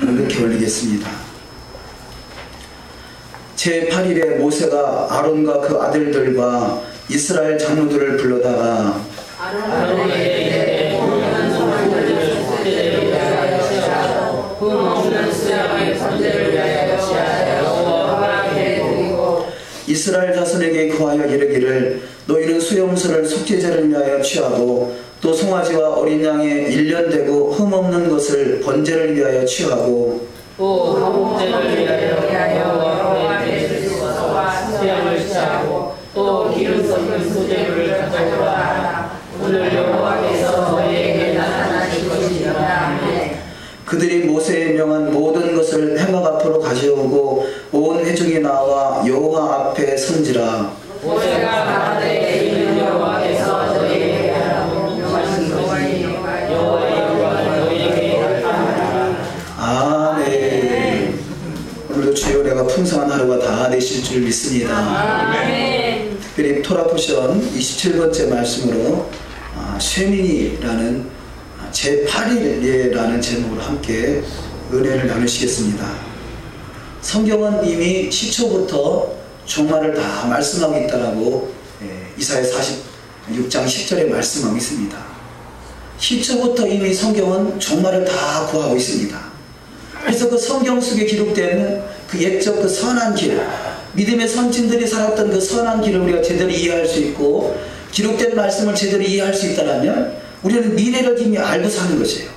이렇게 올리겠습니다. 제8일에 모세가 아론과 그 아들들과 이스라엘 장로들을 불러다가 이스라엘 자손에게 거하여 이르기를 너희는 수염소를 속죄제를 위하여 취하고 또 송아지와 어린 양의 1년 되고 흠없는 것을 번제를 위하여 취하고 또 화목제를 위하여 여호와께 드리소서와 수염을 취하고 또 기름 섞은 소제물을 가져오라. 오늘 여호와께서 너희에게 나타나실 것이니라. 그들이 모세의 명한 모든 것을 회막 앞으로 가져오고 온 회중이 나와 여호와 앞에 선지라. 모세가 가라되 이는 여호와께서 너희에게 하라고 명하신 것이니 여호와가 너희에게 나타나리라. 아멘. 오늘도 주여 내가 풍성한 하루가 다 되실 줄 믿습니다. 아멘. 특별히 토라포션 27번째 말씀으로 쇠민이라는 제8일이라는 제목으로 함께 은혜를 나누시겠습니다. 성경은 이미 시초부터 종말을 다 말씀하고 있다라고 이사야 46장 10절에 말씀하고 있습니다. 시초부터 이미 성경은 종말을 다 구하고 있습니다. 그래서 그 성경 속에 기록된 그 옛적 그 선한 길, 믿음의 선진들이 살았던 그 선한 길을 우리가 제대로 이해할 수 있고 기록된 말씀을 제대로 이해할 수 있다면 우리는 미래를 이미 알고 사는 것이에요.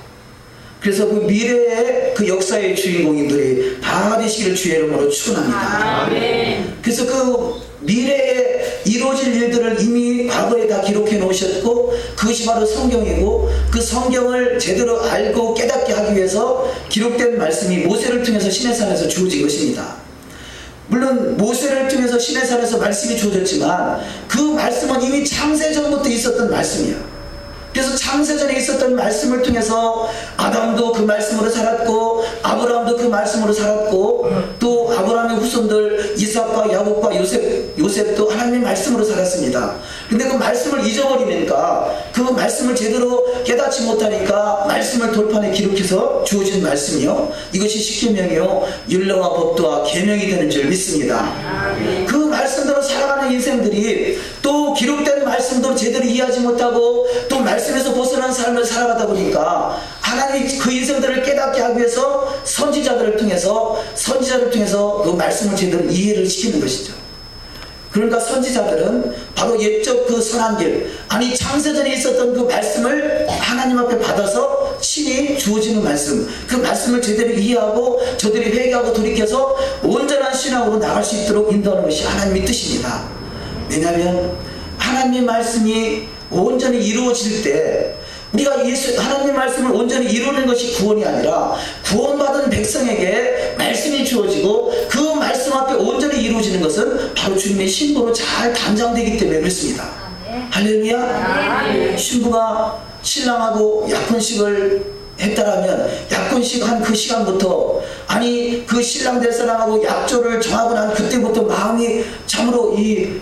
그래서 그 미래의 그 역사의 주인공들이 다 되시기를 주의 이름으로 축원합니다. 아멘. 그래서 그 미래에 이루어질 일들을 이미 과거에 다 기록해 놓으셨고 그것이 바로 성경이고 그 성경을 제대로 알고 깨닫게 하기 위해서 기록된 말씀이 모세를 통해서 시내산에서 주어진 것입니다. 물론 모세를 통해서 시내산에서 말씀이 주어졌지만 그 말씀은 이미 창세전부터 있었던 말씀이야. 그래서 창세전에 있었던 말씀을 통해서 아담도 그 말씀으로 살았고 아브라함도 그 말씀으로 살았고 또 아브라함의 후손들 이삭과 야곱과 요셉도 하나님의 말씀으로 살았습니다. 근데 그 말씀을 잊어버리니까 그 말씀을 제대로 깨닫지 못하니까 말씀을 돌판에 기록해서 주어진 말씀이요, 이것이 십계명이요 율례와 법도와 계명이 되는 줄 믿습니다. 그 말씀대로 살아가는 인생들이 또 기록된 말씀도 제대로 이해하지 못하고 또 말씀에서 벗어난 삶을 살아가다 보니까 하나님이 그 인생들을 깨닫게 하기 위해서 선지자들을 통해서 그 말씀을 제대로 이해를 시키는 것이죠. 그러니까 선지자들은 바로 옛적 그 선한 길, 아니 창세전에 있었던 그 말씀을 하나님 앞에 받아서 신이 주어지는 말씀, 그 말씀을 제대로 이해하고 저들이 회개하고 돌이켜서 온전한 신앙으로 나갈 수 있도록 인도하는 것이 하나님의 뜻입니다. 왜냐하면 하나님의 말씀이 온전히 이루어질 때 우리가 하나님의 말씀을 온전히 이루는 것이 구원이 아니라 구원받은 백성에게 말씀이 주어지고 그 말씀 앞에 온전히 이루어지는 것은 바로 주님의 신부로 잘 단장되기 때문에 그렇습니다. 할렐루야. 신부가 신랑하고 약혼식을 했다라면 약혼식 한 그 시간부터, 아니 그 신랑 될 사람하고 약조를 정하고 난 그때부터 마음이 참으로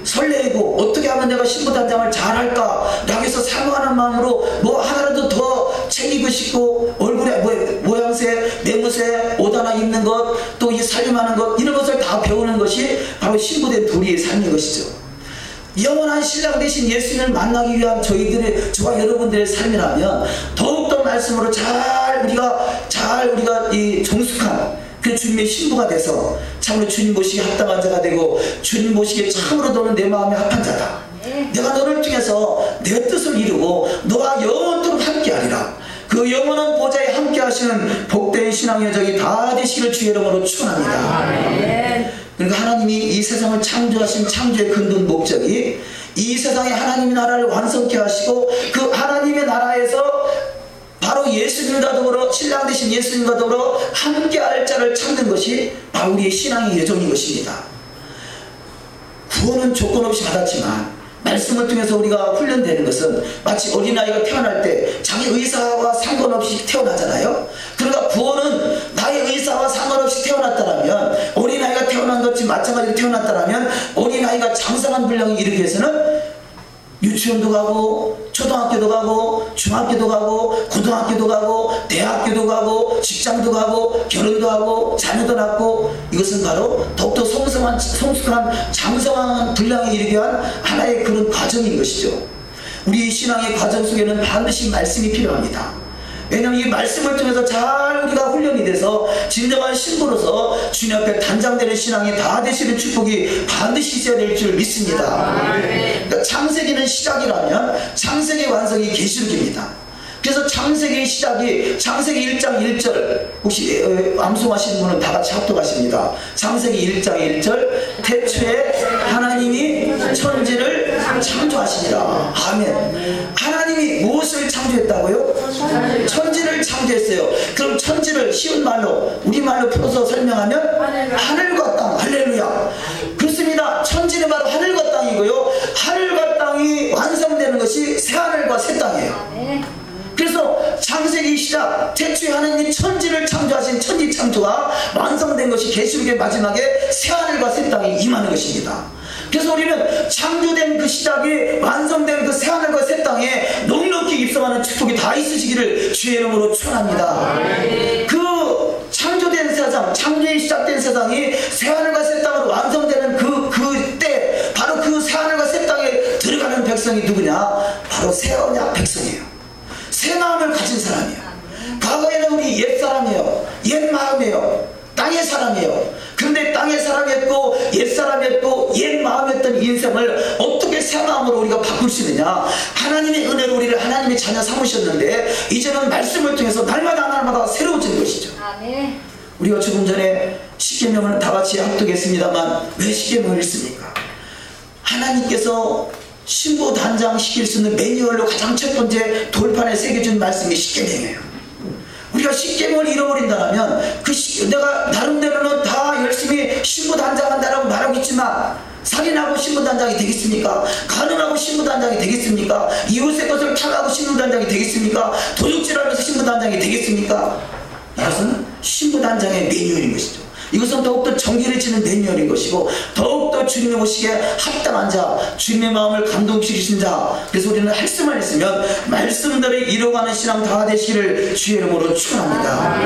설레고 어떻게 하면 내가 신부 단장을 잘할까 라고 해서 사모하는 마음으로 뭐 하나라도 더 챙기고 싶고 얼굴에 모양새 매무새 옷 하나 입는 것, 또 이 살림하는 것, 이런 것을 다 배우는 것이 바로 신부된 도리의 삶인 것이죠. 영원한 신랑 되신 예수님을 만나기 위한 저와 여러분들의 삶이라면 더욱더 말씀으로 우리가 이 정숙한 그 주님의 신부가 돼서 참으로 주님 모시기에 합당한 자가 되고 주님 모시기에 참으로 너는 내 마음에 합한 자다. 내가 너를 통해서 내 뜻을 이루고 너와 영원토록 함께하리라. 그 영원한 보좌에 함께 하시는 복된 신앙 여정이 다 되시기를 주의 이름으로 축원합니다. 그러니까 하나님이 이 세상을 창조하신 창조의 근본 목적이 이 세상에 하나님의 나라를 완성케 하시고 그 하나님의 나라에서 바로 예수님과 더불어 신랑 되신 예수님과 더불어 함께할 자를 찾는 것이 바로 우리의 신앙의 여정인 것입니다. 구원은 조건 없이 받았지만 말씀을 통해서 우리가 훈련되는 것은 마치 어린아이가 태어날 때 자기 의사와 상관없이 태어나잖아요. 그러니까 구원은 나의 의사와 상관없이 태어났다면, 어린아이가 태어난 것이 마찬가지로 태어났다면 어린아이가 장성한 분량을 이루기 위해서는 유치원도 가고 초등학교도 가고 중학교도 가고 고등학교도 가고 대학교도 가고 직장도 가고 결혼도 하고 자녀도 낳고, 이것은 바로 더욱더 성숙한 장성한 분량에 이르게 한 하나의 그런 과정인 것이죠. 우리 신앙의 과정 속에는 반드시 말씀이 필요합니다. 왜냐하면 이 말씀을 통해서 잘 우리가 훈련이 돼서 진정한 신부로서 주님 앞에 단장되는 신앙이 다 되시는 축복이 반드시 있어야 될 줄 믿습니다. 그러니까 창세기는 시작이라면 창세기 완성이 계시록입니다. 그래서 창세기 시작이 창세기 1장 1절, 혹시 암송하시는 분은 다 같이 합독하십니다. 창세기 1장 1절, 태초에 하나님이 천지를 창조하시니라. 아멘. 하나님이 무엇을 창조했다고요? 천지를 창조했어요. 그럼 천지를 쉬운 말로, 우리말로 풀어서 설명하면 하늘과 땅. 할렐루야. 그렇습니다. 천지는 바로 하늘과 땅이고요, 하늘과 땅이 완성되는 것이 새하늘과 새 땅이에요. 그래서 창세기 시작, 태초에 하나님이 천지를 창조하신 천지 창조가 완성된 것이 계시록의 마지막에 새하늘과 새 땅이 임하는 것입니다. 그래서 우리는 창조된 그 시작이 완성된 그 새하늘과 새 땅에 넉넉히 입성하는 축복이 다 있으시기를 주의 이름으로 축원합니다. 그 창조된 세상, 창조에 시작된 세상이 새하늘과 새 땅으로 완성되는 그때 바로 그 새하늘과 새 땅에 들어가는 백성이 누구냐? 바로 새 언약 백성이에요. 새 마음을 가진 사람이에요. 과거에는 우리 옛 사람이에요. 옛 마음이에요. 땅의 사람이에요. 그런데 땅의 사람이었고 옛 사람이었고 옛 마음이었던 인생을 어떻게 새 마음으로 우리가 바꿀 수 있느냐? 하나님의 은혜로 우리를 하나님의 자녀 삼으셨는데 이제는 말씀을 통해서 날마다 새로워지는 것이죠. 아멘. 우리가 조금 전에 십계명을 다 같이 합독했습니다만 왜 십계명을 읽습니까? 하나님께서 신부 단장시킬 수 있는 매뉴얼로 가장 첫 번째 돌판에 새겨준 말씀이 십계명이에요. 우리가 십계명을 잃어버린다면 내가 나름대로는 다 열심히 신부 단장한다라고 말하고 있지만, 살인하고 신부 단장이 되겠습니까? 간음하고 신부 단장이 되겠습니까? 이웃의 것을 탕하고 신부 단장이 되겠습니까? 도둑질하면서 신부 단장이 되겠습니까? 이것은 신부 단장의 매뉴얼인 것이죠. 이것은 더욱더 정결해지는 매뉴얼인 것이고, 더욱더 주님의 오시기에 합당한 자, 주님의 마음을 감동시키신 자. 그래서 우리는 할 수만 있으면 말씀들을 이루어가는 신앙 다 되시기를 주의 이름으로 축원합니다.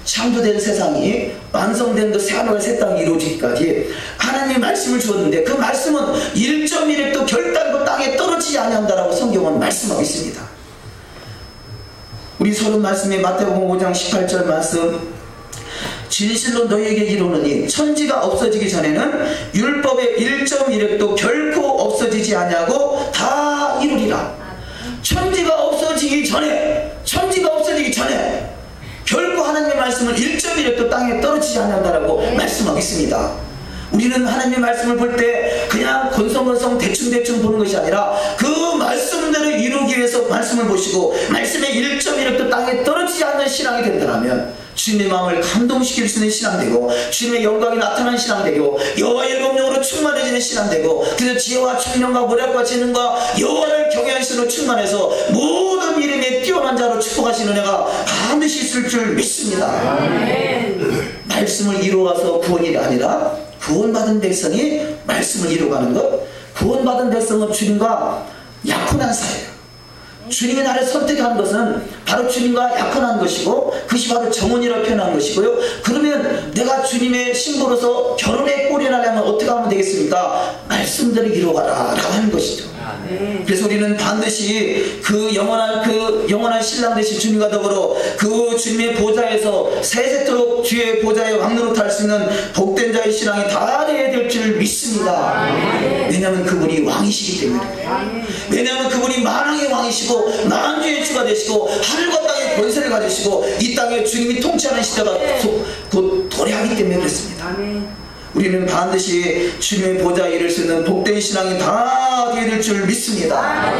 창조된 세상이 완성된 그 새하늘과 새 땅이 이루어지기까지 하나님의 말씀을 주었는데, 그 말씀은 1.1획도 결단도 땅에 떨어지지 아니한다라고 성경은 말씀하고 있습니다. 우리 서론 말씀에 마태복음 5장 18절 말씀, 진실로 너희에게 이르노니 천지가 없어지기 전에는 율법의 1.1획도 결코 없어지지 아니하고 다 이루리라. 천지가 없어지기 전에 결코 하나님의 말씀은 1.1획도 땅에 떨어지지 않는다라고 말씀하고 있습니다. 우리는 하나님의 말씀을 볼 때 그냥 건성건성 대충 보는 것이 아니라 그 말씀대로 이루기 위해서 말씀을 보시고 말씀의 1.1획도 땅에 떨어지지 않는 신앙이 된다면 주님의 마음을 감동시킬 수 있는 신앙 되고, 주님의 영광이 나타나는 신앙 되고, 여호와의 명령으로 충만해지는 신앙 되고, 그래서 지혜와 총명과 모략과 재능과 여호와를 경외하는 신으로 충만해서 모든 이름에 뛰어난 자로 축복하시는 은혜가 반드시 있을 줄 믿습니다. 말씀을 이루어가서 구원이 아니라 구원받은 백성이 말씀을 이루어가는 것, 구원받은 백성은 주님과 약혼한 사이예요. 주님이 나를 선택한 것은 바로 주님과 약혼한 것이고, 그것이 바로 정혼이라고 표현한 것이고요. 그러면 내가 주님의 신부로서 결혼의 꼴이 나려면 어떻게 하면 되겠습니까? 말씀대로 이루어가라 라고 하는 것이죠. 그래서 우리는 반드시 그 영원한 신랑 되신 주님과 더불어 그 주님의 보좌에서 세세토록 주의 보좌에 왕노릇할 수 있는 복된 자의 신앙이 다 되어야 될 줄 믿습니다. 왜냐하면 그분이 왕이시기 때문에, 왜냐하면 그분이 만왕의 왕이시고 만주의 주가 되시고 하늘과 땅의 권세를 가지시고 이 땅에 주님이 통치하는 시대가 곧 도래하기 때문에 그렇습니다. 우리는 반드시 주님의 보좌에 이를 수 있는 복된 신앙이 다 되어야 될 줄 믿습니다.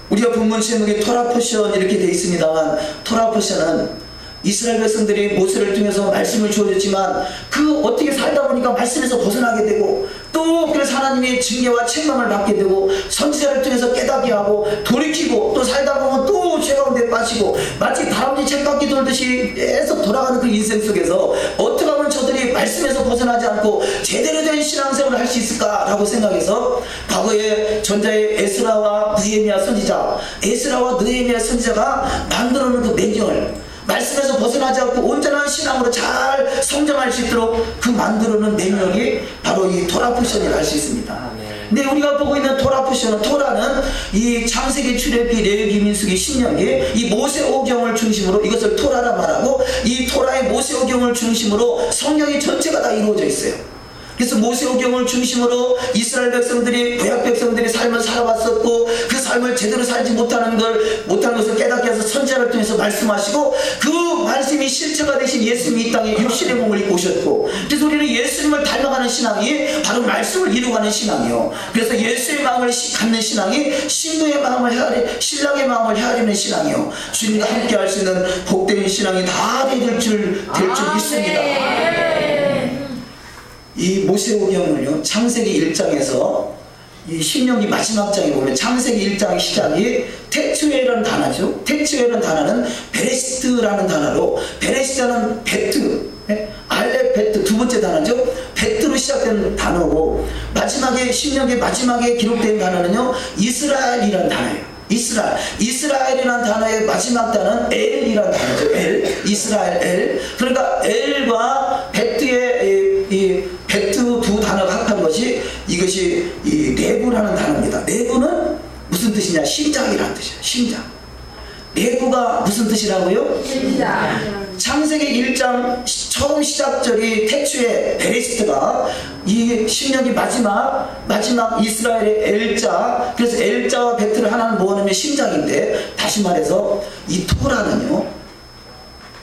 우리가 본문 제목에 토라 포션 이렇게 되어 있습니다만, 토라 포션은 이스라엘 백성들이 모세를 통해서 말씀을 주어졌지만 그 어떻게 살다 보니까 말씀에서 벗어나게 되고 또 그래서 하나님의 징계와 책망을 받게 되고 선지자를 통해서 깨닫게 하고 돌이키고 또 살다 보면 또 죄 가운데 빠지고 마치 다람쥐 쳇바퀴 돌듯이 계속 돌아가는 그 인생 속에서 어떻게 하면 저들이 말씀에서 벗어나지 않고 제대로 된 신앙생활을 할 수 있을까라고 생각해서 과거에 전자의 에스라와 느헤미야 선지자, 에스라와 느헤미야 선지자가 만들어 놓은 그 매뉴얼, 말씀에서 벗어나지 않고 온전한 신앙으로 잘 성장할 수 있도록 그 만들어놓은 매뉴얼이 바로 이 토라포션이라 할 수 있습니다. 근데 우리가 보고 있는 토라포션은, 토라는 이 창세기, 출애굽기, 레위기, 민수기, 신명기 이 모세오경을 중심으로 이것을 토라라 말하고, 이 토라의 모세오경을 중심으로 성경이 전체가 다 이루어져 있어요. 그래서 모세오경을 중심으로 이스라엘 백성들이, 구약 백성들이 삶을 살아왔었고 그 삶을 제대로 살지 못하는 것을 깨닫게 해서 선지자를 통해서 말씀하시고 그 말씀이 실체가 되신 예수님이 이 땅에 육신의 몸을 입고 오셨고, 그래서 우리는 예수님을 닮아가는 신앙이 바로 말씀을 이루어가는 신앙이요. 그래서 예수의 마음을 갖는 신앙이 신부의 마음을 신랑의 마음을 헤아리는 신앙이요. 주님과 함께 할 수 있는 복된 신앙이 다 될 줄 믿습니다. 이 모세오경을요, 창세기 1장에서 이 신명기 마지막 장에 보면 창세기 1장 시작이 테츠웨라는 단어죠. 테츠웨라는 단어는 베레시트라는 단어로, 베레시트는 베트, 알렙 베트 두 번째 단어죠. 베트로 시작되는 단어고, 마지막에 신명기 마지막에 기록된 단어는요 이스라엘이라는 단어예요. 이스라엘이라는 단어의 마지막 단어는 엘이라는 단어죠. 엘, 이스라엘, 엘. 그러니까 엘과 베트의 이 베트 두 단어가 합한 것이, 이것이 이 내부라는 단어입니다. 내부는 무슨 뜻이냐? 심장이라는 뜻이에요. 심장. 내부가 무슨 뜻이라고요? 심장. 창세기 1장 처음 시작절이 태초에 베레시트가, 이 신명기 마지막 이스라엘의 엘자, 그래서 엘자와 베트를 하나는 모아놓으면 심장인데, 다시 말해서 이 토라는요,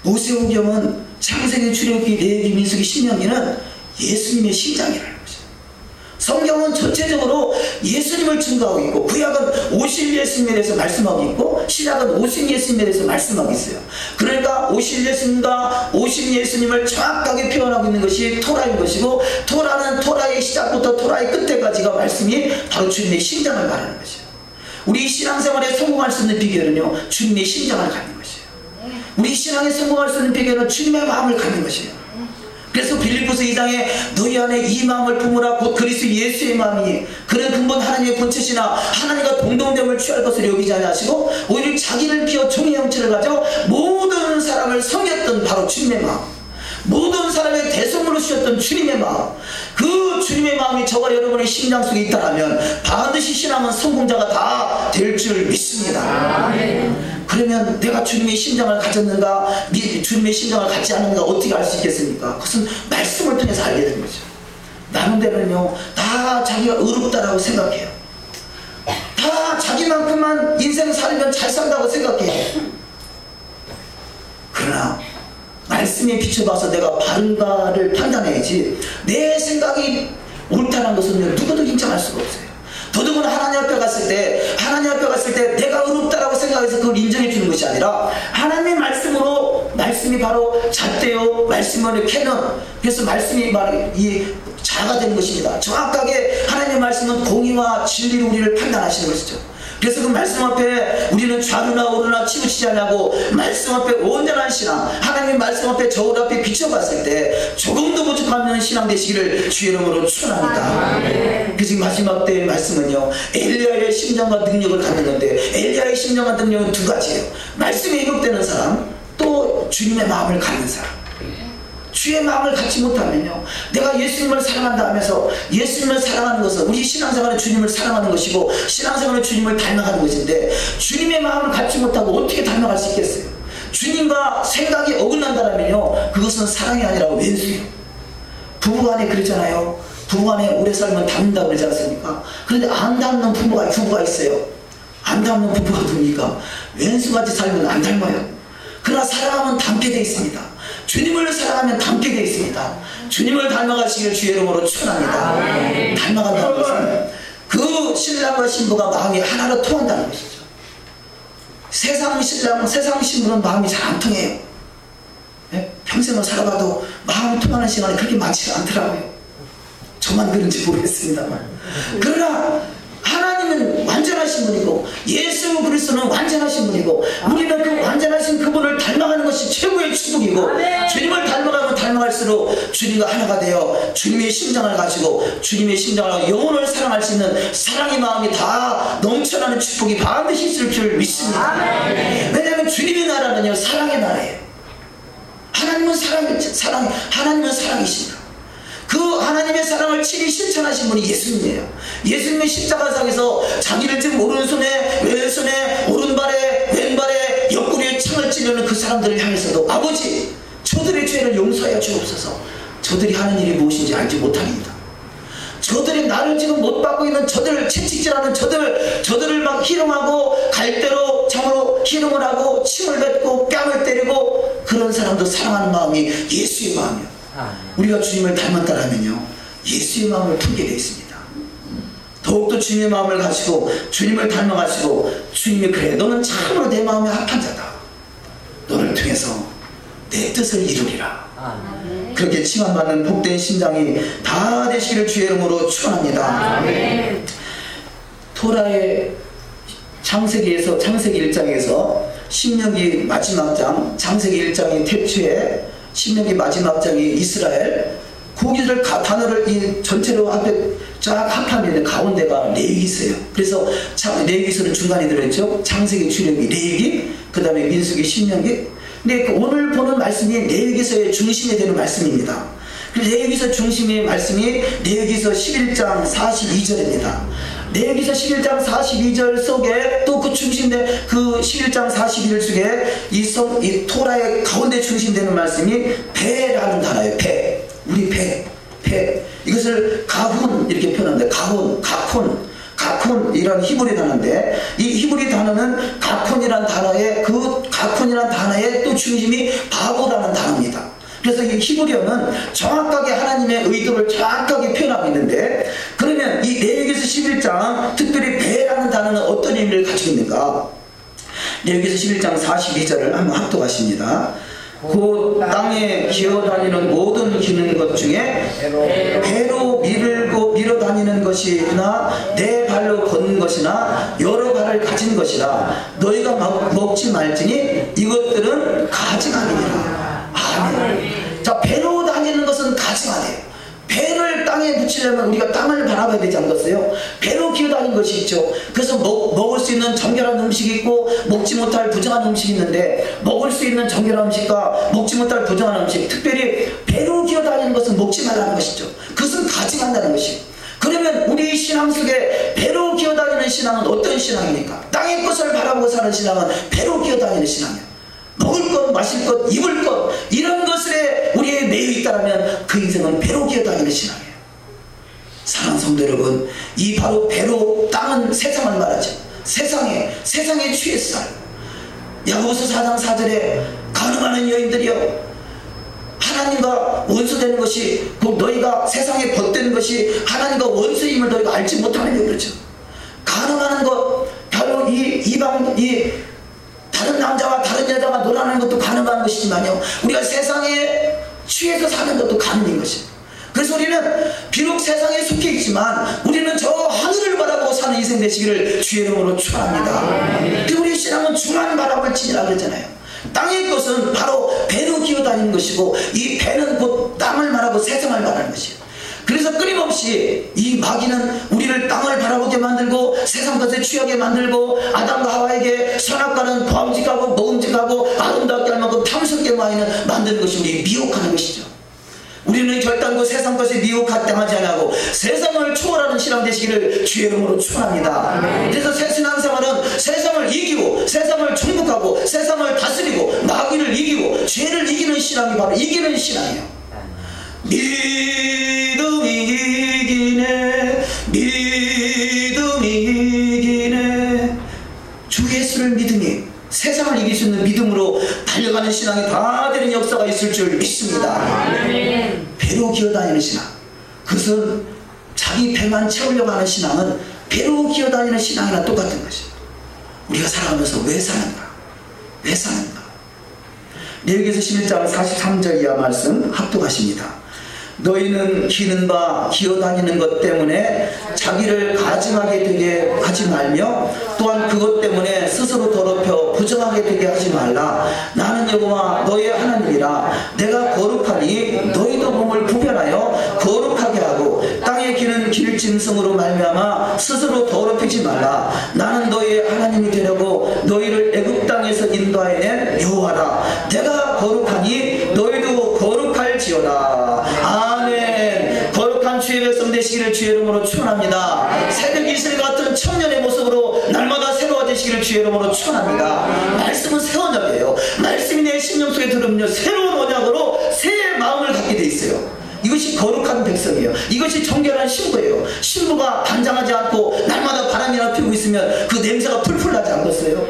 모세오경은 창세기, 출애굽기, 레위기, 민수기, 신명기는 예수님의 심장이라는 거죠. 성경은 전체적으로 예수님을 증거하고 있고, 구약은 오실 예수님에 대해서 말씀하고 있고, 신약은 오신 예수님에 대해서 말씀하고 있어요. 그러니까 오실 예수님과 오신 예수님을 정확하게 표현하고 있는 것이 토라인 것이고, 토라는 토라의 시작부터 토라의 끝에까지가 말씀이 바로 주님의 심장을 말하는 것이에요. 우리 신앙생활에 성공할 수 있는 비결은요, 주님의 심장을 갖는 것이에요. 우리 신앙에 성공할 수 있는 비결은 주님의 마음을 갖는 것이에요. 그래서 빌립보서 2장에 너희 안에 이 마음을 품으라, 곧 그리스도 예수의 마음이, 그는 근본 하나님의 본체시나 하나님과 동등됨을 취할 것을 여기지 아니하시고 오히려 자기를 비워 종의 형체를 가져 모든 사람을 섬겼던 바로 주님의 마음, 모든 사람의 대성으로 주셨던 주님의 마음, 그 주님의 마음이 저와 여러분의 심장 속에 있다면 반드시 신앙은 성공자가 다 될 줄 믿습니다. 아멘. 그러면 내가 주님의 심장을 가졌는가, 주님의 심장을 갖지 않는가 어떻게 알 수 있겠습니까? 그것은 말씀을 통해서 알게 되는 거죠. 나름대로는요, 다 자기가 의롭다라고 생각해요. 다 자기만큼만 인생 살면 잘 산다고 생각해요. 그러나 말씀에 비춰봐서 내가 바른가를 판단해야지, 내 생각이 옳다는 것은 누구도 인정할 수가 없어요. 더더구나 하나님 앞에 갔을 때 내가 의롭다라고 생각해서 그걸 인정해 주는 것이 아니라, 하나님의 말씀으로, 말씀이 바로 잣대요, 말씀으로 캐논, 그래서 말씀이 바로 이 자가 되는 것입니다. 정확하게 하나님의 말씀은 공의와 진리로 우리를 판단하시는 것이죠. 그래서 그 말씀 앞에 우리는 좌루나 우루나 치우치지 않냐고, 말씀 앞에 온전한 신앙, 하나님의 말씀 앞에 저울 앞에 비춰봤을 때 조금도 부족하면 신앙 되시기를 주의 이름으로 축원합니다. 그 지금 마지막 때의 말씀은요, 엘리야의 심정과 능력을 갖는 건데, 엘리야의 심정과 능력은 두 가지예요. 말씀에 이급되는 사람, 또 주님의 마음을 갖는 사람. 주의 마음을 갖지 못하면요, 내가 예수님을 사랑한다 하면서, 예수님을 사랑하는 것은 우리 신앙생활은 주님을 사랑하는 것이고 신앙생활은 주님을 닮아가는 것인데, 주님의 마음을 갖지 못하고 어떻게 닮아갈 수 있겠어요? 주님과 생각이 어긋난다면요, 그것은 사랑이 아니라 왼수예요. 부부간에 그러잖아요. 부부간에 오래 살면 닮는다고 그러지 않습니까? 그런데 안 닮는 부부가 있어요. 안 닮는 부부가 누굽니까? 왼수같이 살면 안 닮아요. 그러나 사랑하면 닮게 되어 있습니다. 주님을 사랑하면 닮게 되어 있습니다. 주님을 닮아가시기를 주의 이름으로 축원합니다. 닮아간다는 것은 그 신랑과 신부가 마음이 하나로 통한다는 것이죠. 세상 신랑, 세상 신부는 마음이 잘 안 통해요. 일생을 살아봐도 마음 통하는 시간이 그렇게 많지가 않더라고요. 저만 그런지 모르겠습니다만. 그러나 하나님은 완전하신 분이고 예수 그리스도는 완전하신 분이고 우리는 그 완전하신 그분을 닮아가는 것이 최고의 축복이고 주님을 닮아가면 닮아갈수록 주님과 하나가 되어 주님의 심장을 가지고 주님의 심장을 가지고 영혼을 사랑할 수 있는 사랑의 마음이 다 넘쳐나는 축복이 반드시 있을 줄 믿습니다. 왜냐하면 주님의 나라는요 사랑의 나라예요. 하나님은 하나님은 사랑이십니다. 그 하나님의 사랑을 친히 실천하신 분이 예수님이에요. 예수님의 십자가상에서 자기를 지금 오른손에 왼손에 오른발에 왼발에 옆구리에 창을 찌르는 그 사람들을 향해서도 아버지 저들의 죄를 용서하여 주옵소서. 저들이 하는 일이 무엇인지 알지 못하리이다. 저들이 나를 지금 못 받고 있는 저들을 채찍질하는 저들을 막 희롱하고 갈대로 창으로 희롱을 하고 침을 뱉고 뺨을 때리고 그런 사람도 사랑하는 마음이 예수의 마음이에요. 우리가 주님을 닮았다라면요 예수의 마음을 품게 되어 있습니다. 더욱더 주님의 마음을 가지고 주님을 닮아가시고 주님이 그래 너는 참으로 내 마음에 합한 자다. 너를 통해서 내 뜻을 이루리라. 그렇게 칭함받는 복된 심장이 다 되시기를 주의 이름으로 축원합니다. 토라의 창세기 1장에서 신명기 마지막 장 창세기 1장이 태초에 신명기 마지막 장이 이스라엘 거기를 단어를 이 전체로 앞에 쫙 합하면 가운데가 레위기 있어요. 그래서 레위기서는 중간에 들어있죠. 창세기, 출애굽기, 레위기, 그 다음에 민수기, 신명기. 근데 오늘 보는 말씀이 레위기서의 중심이 되는 말씀입니다. 레위기서 중심의 말씀이 레위기서 11장 42절입니다. 레위기서 11장 42절 속에 또 그 중심된 그 11장 41절 속에 이 토라의 가운데 중심되는 말씀이 배라는 단어예요. 배. 우리 배. 이것을 가훈 이렇게 표현하는데 가콘이라는 히브리 단어인데 이 히브리 단어는 가콘이라는 단어의 그 가콘이라는 단어의 또 중심이 바보라는 단어입니다. 그래서 이 히브리어는 정확하게 하나님의 의도를 정확하게 표현하고 있는데 그러면 이 레위기서 11장 특별히 배라는 단어는 어떤 의미를 가지고 있는가? 레위기서 11장 42절을 한번 합독하십니다. 그 땅에 기어다니는 모든 기는 것 중에 배로 밀어 다니는 것이나 내 발로 걷는 것이나 여러 발을 가진 것이라 너희가 먹지 말지니 이것들은 가증아니니라. 아멘. 자, 배로 다니는 것은 가증아니에요. 배를 땅에 붙이려면 우리가 땅을 바라봐야 되지 않겠어요? 배로 기어다니는 것이 있죠. 그래서 먹을 수 있는 정결한 음식이 있고 먹지 못할 부정한 음식이 있는데 먹을 수 있는 정결한 음식과 먹지 못할 부정한 음식, 특별히 배로 기어다니는 것은 먹지 말라는 것이죠. 그것은 가증한다는 것이에요. 그러면 우리 신앙 속에 배로 기어다니는 신앙은 어떤 신앙입니까? 땅의 것을 바라보고 사는 신앙은 배로 기어다니는 신앙이에요. 먹을 것, 마실 것, 입을 것 이런 것에 우리의 매여 있다면 그 인생은 배로 기어다니는 신앙이에요. 사랑하는 성도 여러분, 이 바로 배로 땅은 세상을 말하죠. 세상에 취해서 살아요. 야고보서 4장 4절에 가늠하는 여인들이여 하나님과 원수되는 것이 곧 너희가 세상에 벗되는 것이 하나님과 원수임을 너희가 알지 못하느냐 그러죠. 가늠하는 것 바로 이 다른 남자와 다른 여자가 놀아나는 것도 가늠한 것이지만요 우리가 세상에 취해서 사는 것도 가늠인 것이에요. 그래서 우리는 비록 세상에 속해 있지만 우리는 저 하늘을 바라보고 사는 인생 되시기를 주의 이름으로 축원합니다. 그 우리의 신앙은 주만 바라볼 지니라 그랬잖아요. 땅의 것은 바로 배로 기어다니는 것이고 이 배는 곧 땅을 말하고 세상을 말하는 것이에요. 그래서 끊임없이 이 마귀는 우리를 땅을 바라보게 만들고 세상 것에 취하게 만들고 아담과 하와에게 선악과는 범직하고 먹음직하고 아름답게 할 만큼 탐스럽게 만드는 것이 우리 미혹하는 것이죠. 우리는 결단코 세상 것에 미혹당하지 않고 세상을 초월하는 신앙 되시기를 주의 이름으로 축원합니다. 그래서 새 신앙생활은 세상을 이기고 세상을 정복하고 세상을 다스리고 마귀를 이기고 죄를 이기는 신앙이 바로 이기는 신앙이에요. 믿음이 이기네 주 예수를 믿음이 세상을 이길 수 있는 믿음으로 달려가는 신앙이 다 되는 역사가 있을 줄 믿습니다. 배로 기어다니는 신앙, 그것은 자기 배만 채우려고 하는 신앙은 배로 기어다니는 신앙이나 똑같은 것이에요. 우리가 살아가면서 왜 사는가? 레위기서 11장 43절 이하 말씀 합독하십니다. 너희는 기는 바 기어다니는 것 때문에 자기를 가증하게 되게 하지 말며 또한 그것 때문에 스스로 더럽혀 부정하게 되게 하지 말라. 나는 여호와 너의 하나님이라. 내가 거룩하니 너희도 몸을 구별하여 거룩하게 하고 땅에 기는 길 짐승으로 말미암아 스스로 더럽히지 말라. 나는 너희의 하나님이 되려고 너희를 애굽 땅에서 인도하여낸 여호와라. 내가 거룩하니 너희도 거룩할지어다. 아멘. 거룩한 주의 백성 되시기를 주의 이름으로 축원합니다. 새벽 이슬 같은 청년의 모습으로 날마다 새로워지시기를 주의 이름으로 축원합니다. 말씀은 새 언약이에요. 말씀이 내 심령 속에 들으면요 새로운 언약으로 새 마음을 갖게 돼 있어요. 이것이 거룩한 백성이에요. 이것이 정결한 신부예요. 신부가 단장하지 않고 날마다 바람이나 피우고 있으면 그 냄새가 풀풀 나지 않겠어요?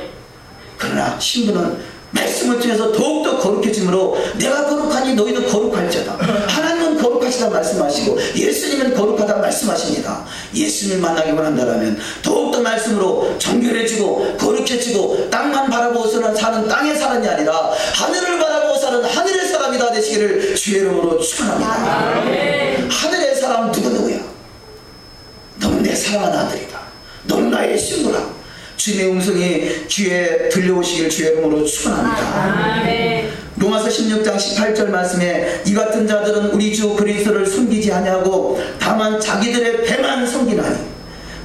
그러나 신부는 말씀을 통해서 더욱더 거룩해짐으로 내가 거룩하니 너희도 거룩할지어다. 하나님은 거룩하시다 말씀하시고 예수님은 거룩하다 말씀하십니다. 예수님을 만나기 원한다면 더욱더 말씀으로 정결해지고 거룩해지고 땅만 바라보고서는 사는 땅의 사람이 아니라 하늘을 바라보고 사는 하늘의 사람이 다 되시기를 주의 이름으로 축원합니다. 하늘의 사람 누구야? 너는 내 사랑하는 아들이다. 너는 나의 신부라. 주님의 음성이 귀에 들려오시길 주의 이름으로 축원합니다. 로마서 16장 18절 말씀에 이 같은 자들은 우리 주 그리스도를 숨기지 아니하고 다만 자기들의 배만 섬기나니.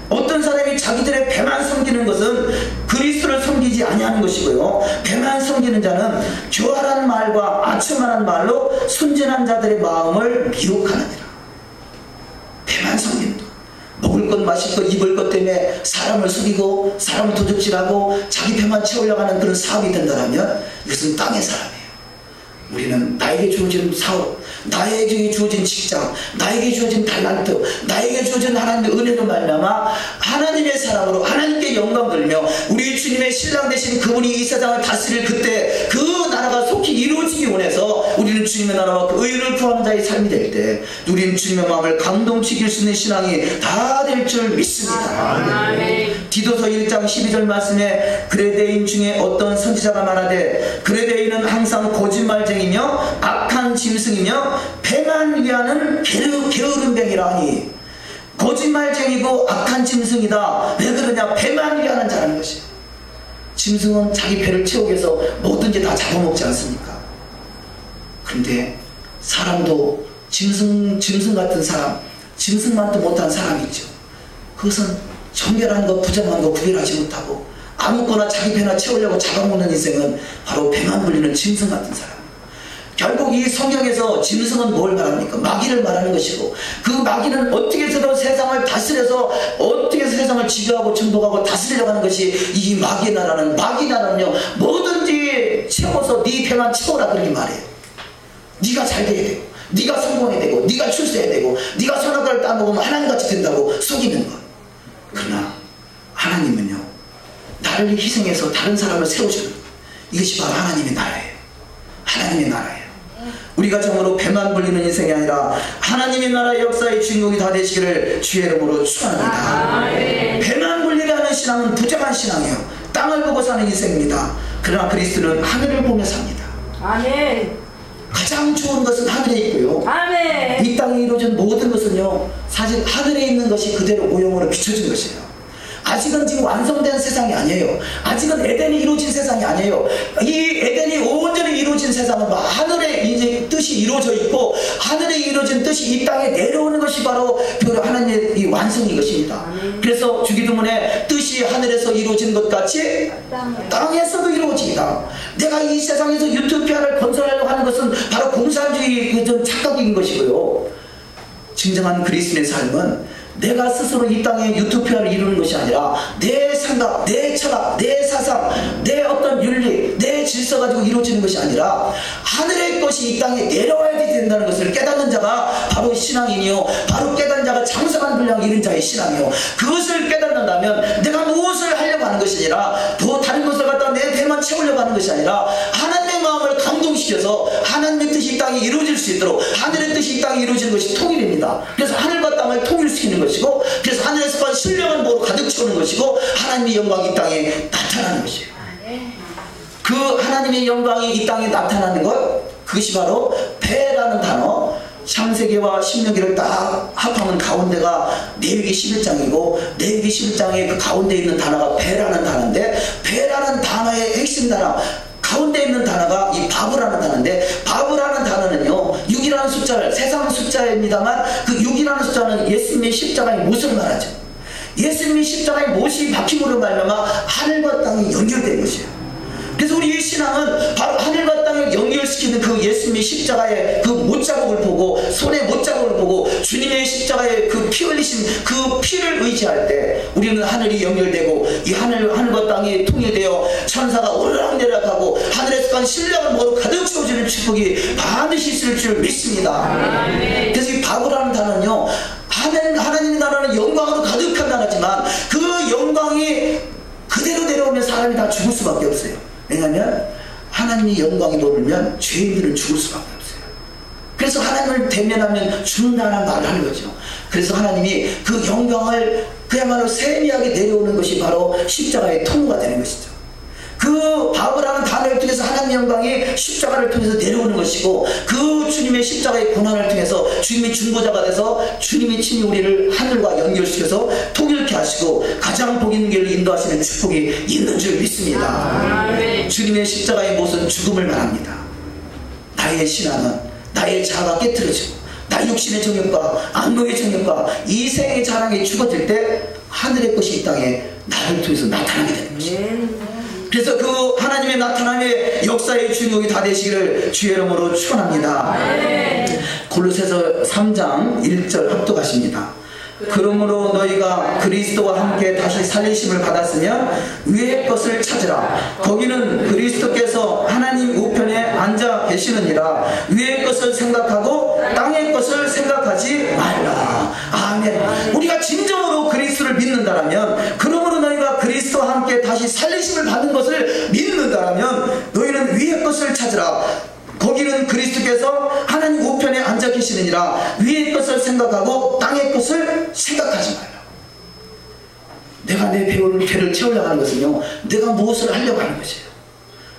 어떤 사람이 자기들의 배만 섬기는 것은 그리스도를 섬기지 아니하는 것이고요, 배만 섬기는 자는 교활한 말과 아첨하는 말로 순진한 자들의 마음을 미혹하느니라. 배만 섬기는 것, 먹을 것 마실 것 입을 것 때문에 사람을 속이고 사람을 도둑질하고 자기 배만 채우려고 하는 그런 사업이 된다면 이것은 땅의 사람이에요. 우리는 나에게 주어진 사업, 나에게 주어진 직장, 나에게 주어진 달란트, 나에게 주어진 하나님의 은혜로 말미암아 하나님의 사람으로 하나님께 영광 돌리며 우리 주님의 신랑 되신 그분이 이 세상을 다스릴 그때 그 나라가 속히 이루어지기 원해서 우리는 주님의 나라와 그 의를 구하는 자의 삶이 될 때 우리는 주님의 마음을 감동시킬 수 있는 신앙이 다 될 줄 믿습니다. 디도서 1장 12절 말씀에 그레데인 중에 어떤 선지자가 말하되 그레데인은 항상 거짓말쟁이며 악한 짐승이며 배만 위하는 게으름뱅이라 하니. 거짓말쟁이고 악한 짐승이다. 왜 그러냐? 배만 위하는 자라는 것이에요. 짐승은 자기 배를 채우기 위해서 뭐든지 다 잡아먹지 않습니까? 그런데 사람도 짐승 같은 사람, 짐승만도 못한 사람이 있죠. 그것은 정결한 것, 부정한 것 구별하지 못하고 아무거나 자기 배나 채우려고 잡아먹는 인생은 바로 배만 불리는 짐승 같은 사람. 결국 이 성경에서 짐승은 뭘 말합니까? 마귀를 말하는 것이고, 그 마귀는 어떻게 해서든 세상을 다스려서 어떻게 해서 세상을 지배하고 정복하고 다스리려고 하는 것이 이 마귀 나라는, 마귀 나라는요 뭐든지 채워서 네 배만 채워라 그렇게 말해요. 네가 잘 돼야 되고, 네가 성공해야 되고, 네가 출세해야 되고, 네가 선악과를 따먹으면 하나님같이 된다고 속이는 것. 그러나 하나님은요 나를 희생해서 다른 사람을 세워주는 것. 이것이 바로 하나님의 나라예요. 하나님의 나라예요. 우리가 정말로 배만 불리는 인생이 아니라 하나님의 나라의 역사의 주인공이 다 되시기를 주의 이름으로 축원합니다. 배만 불리게 하는 신앙은 부정한 신앙이에요. 땅을 보고 사는 인생입니다. 그러나 그리스도는 하늘을 보며 삽니다. 아멘. 가장 좋은 것은 하늘에 있고요, 아멘. 이 땅에 이루어진 모든 것은요 사실 하늘에 있는 것이 그대로 오형으로 비춰진 것이에요. 아직은 지금 완성된 세상이 아니에요. 아직은 에덴이 이루어진 세상이 아니에요. 이 에덴이 온전히 이루어진 세상은 하늘의 이제 뜻이 이루어져 있고 하늘에 이루어진 뜻이 이 땅에 내려오는 것이 바로 그 하나님의 이 완성인 것입니다. 그래서 주기도문에 뜻이 하늘에서 이루어진 것 같이 땅에서도 이루어지다. 내가 이 세상에서 유토피아를 건설하려고 하는 것은 바로 공산주의 그 착각인 것이고요, 진정한 그리스도의 삶은 내가 스스로 이 땅에 유토피아를 이루는 것이 아니라 내 생각, 내 철학, 내 사상, 내 어떤 윤리, 내 질서 가지고 이루어지는 것이 아니라 하늘의 것이 이 땅에 내려와야 된다는 것을 깨닫는 자가 바로 신앙이요, 바로 깨닫는 자가 장성한 분량을 이룬 자의 신앙이요. 그것을 깨닫는다면 내가 무엇을 하려고 하는 것이 아니라 더 다른 것을 갖다 내 배만 채우려고 하는 것이 아니라 하나님의 마음을 감동시켜서 하나님의 뜻이 이 땅에 이루어질 수 있도록, 하늘의 뜻이 이 땅에 이루어지는 것이 통일입니다. 그래서 하늘과 땅을 통일시키는 것이고, 그래서 하늘에서 신령한 보로 가득 채우는 것이고, 하나님의 영광이 이 땅에 나타나는 것이에요. 그 하나님 하나님의 영광이 이 땅에 나타나는 것, 그것이 바로 배라는 단어. 창세기와 신명기를 딱 합하면 가운데가 레위기 11장이고 레위기 11장의 그 가운데 있는 단어가 배라는 단어인데, 배라는 단어의 핵심 단어 가운데 있는 단어가 이 바브라는 단어인데, 바브라는 단어는요 6이라는 숫자를, 세상 숫자입니다만 그 6이라는 숫자는 예수님의 십자가의 못을 말하죠. 예수님의 십자가의 못이 박힘으로 말미암아 하늘과 땅이 연결된 것이에요. 그래서 우리의 신앙은 바로 하늘과 땅을 연결시키는 그 예수님의 십자가의 그 못자국을 보고, 손의 못자국을 보고 주님의 십자가의 그 피 흘리신 그 피를 의지할 때 우리는 하늘이 연결되고, 이 하늘과 땅이 통일되어 천사가 오르락내락하고 하늘에서 간 신령한 모로 가득 채워지는 축복이 반드시 있을 줄 믿습니다. 그래서 이 바브라는 단어는요, 하나님의 나라는 영광으로 가득한 단어지만 그 영광이 그대로 내려오면 사람이 다 죽을 수밖에 없어요. 왜냐하면 하나님의 영광이 머물면 죄인들은 죽을 수밖에 없어요. 그래서 하나님을 대면하면 죽는다는 말을 하는 거죠. 그래서 하나님이 그 영광을 그야말로 세미하게 내려오는 것이 바로 십자가의 통로가 되는 것이죠. 그 바브라는 단어를 통해서 하나님의 영광이 십자가를 통해서 내려오는 것이고, 그 주님의 십자가의 고난을 통해서 주님이 중보자가 돼서 주님이 친히 우리를 하늘과 연결시켜서 통일케 하시고 가장 복 있는 길을 인도하시는 축복이 있는 줄 믿습니다. 주님의 십자가의 못은 죽음을 말합니다. 나의 신앙은 나의 자아가 깨트려지고 나의 육신의 정욕과 악몽의 정욕과 이 생의 자랑이 죽어질 때 하늘의 것이 이 땅에 나를 통해서 나타나게 되는 것입니다. 그래서 그 하나님의 나타남의 역사의 주인공이 다 되시기를 주의 이름으로 축원합니다. 골로새서 3장 1절 합독하십니다. 그러므로 너희가 그리스도와 함께 다시 살리심을 받았으면 위의 것을 찾으라. 거기는 그리스도께서 하나님 우편에 앉아 계시느니라. 위의 것을 생각하고 땅의 것을 생각하지 말라. 아멘. 우리가 진정으로 그리스도를 믿는다라면, 그러므로 너희가 그리스도와 함께 다시 살리심을 받은 것을 믿는다라면 너희는 위의 것을 찾으라. 거기는 그리스도께서 하나님 우편에 앉아 계시느니라. 위의 것을 생각하고 땅의 것을 생각하지 말라. 내가 내 배를 채우려고 하는 것은요, 내가 무엇을 하려고 하는 것이에요.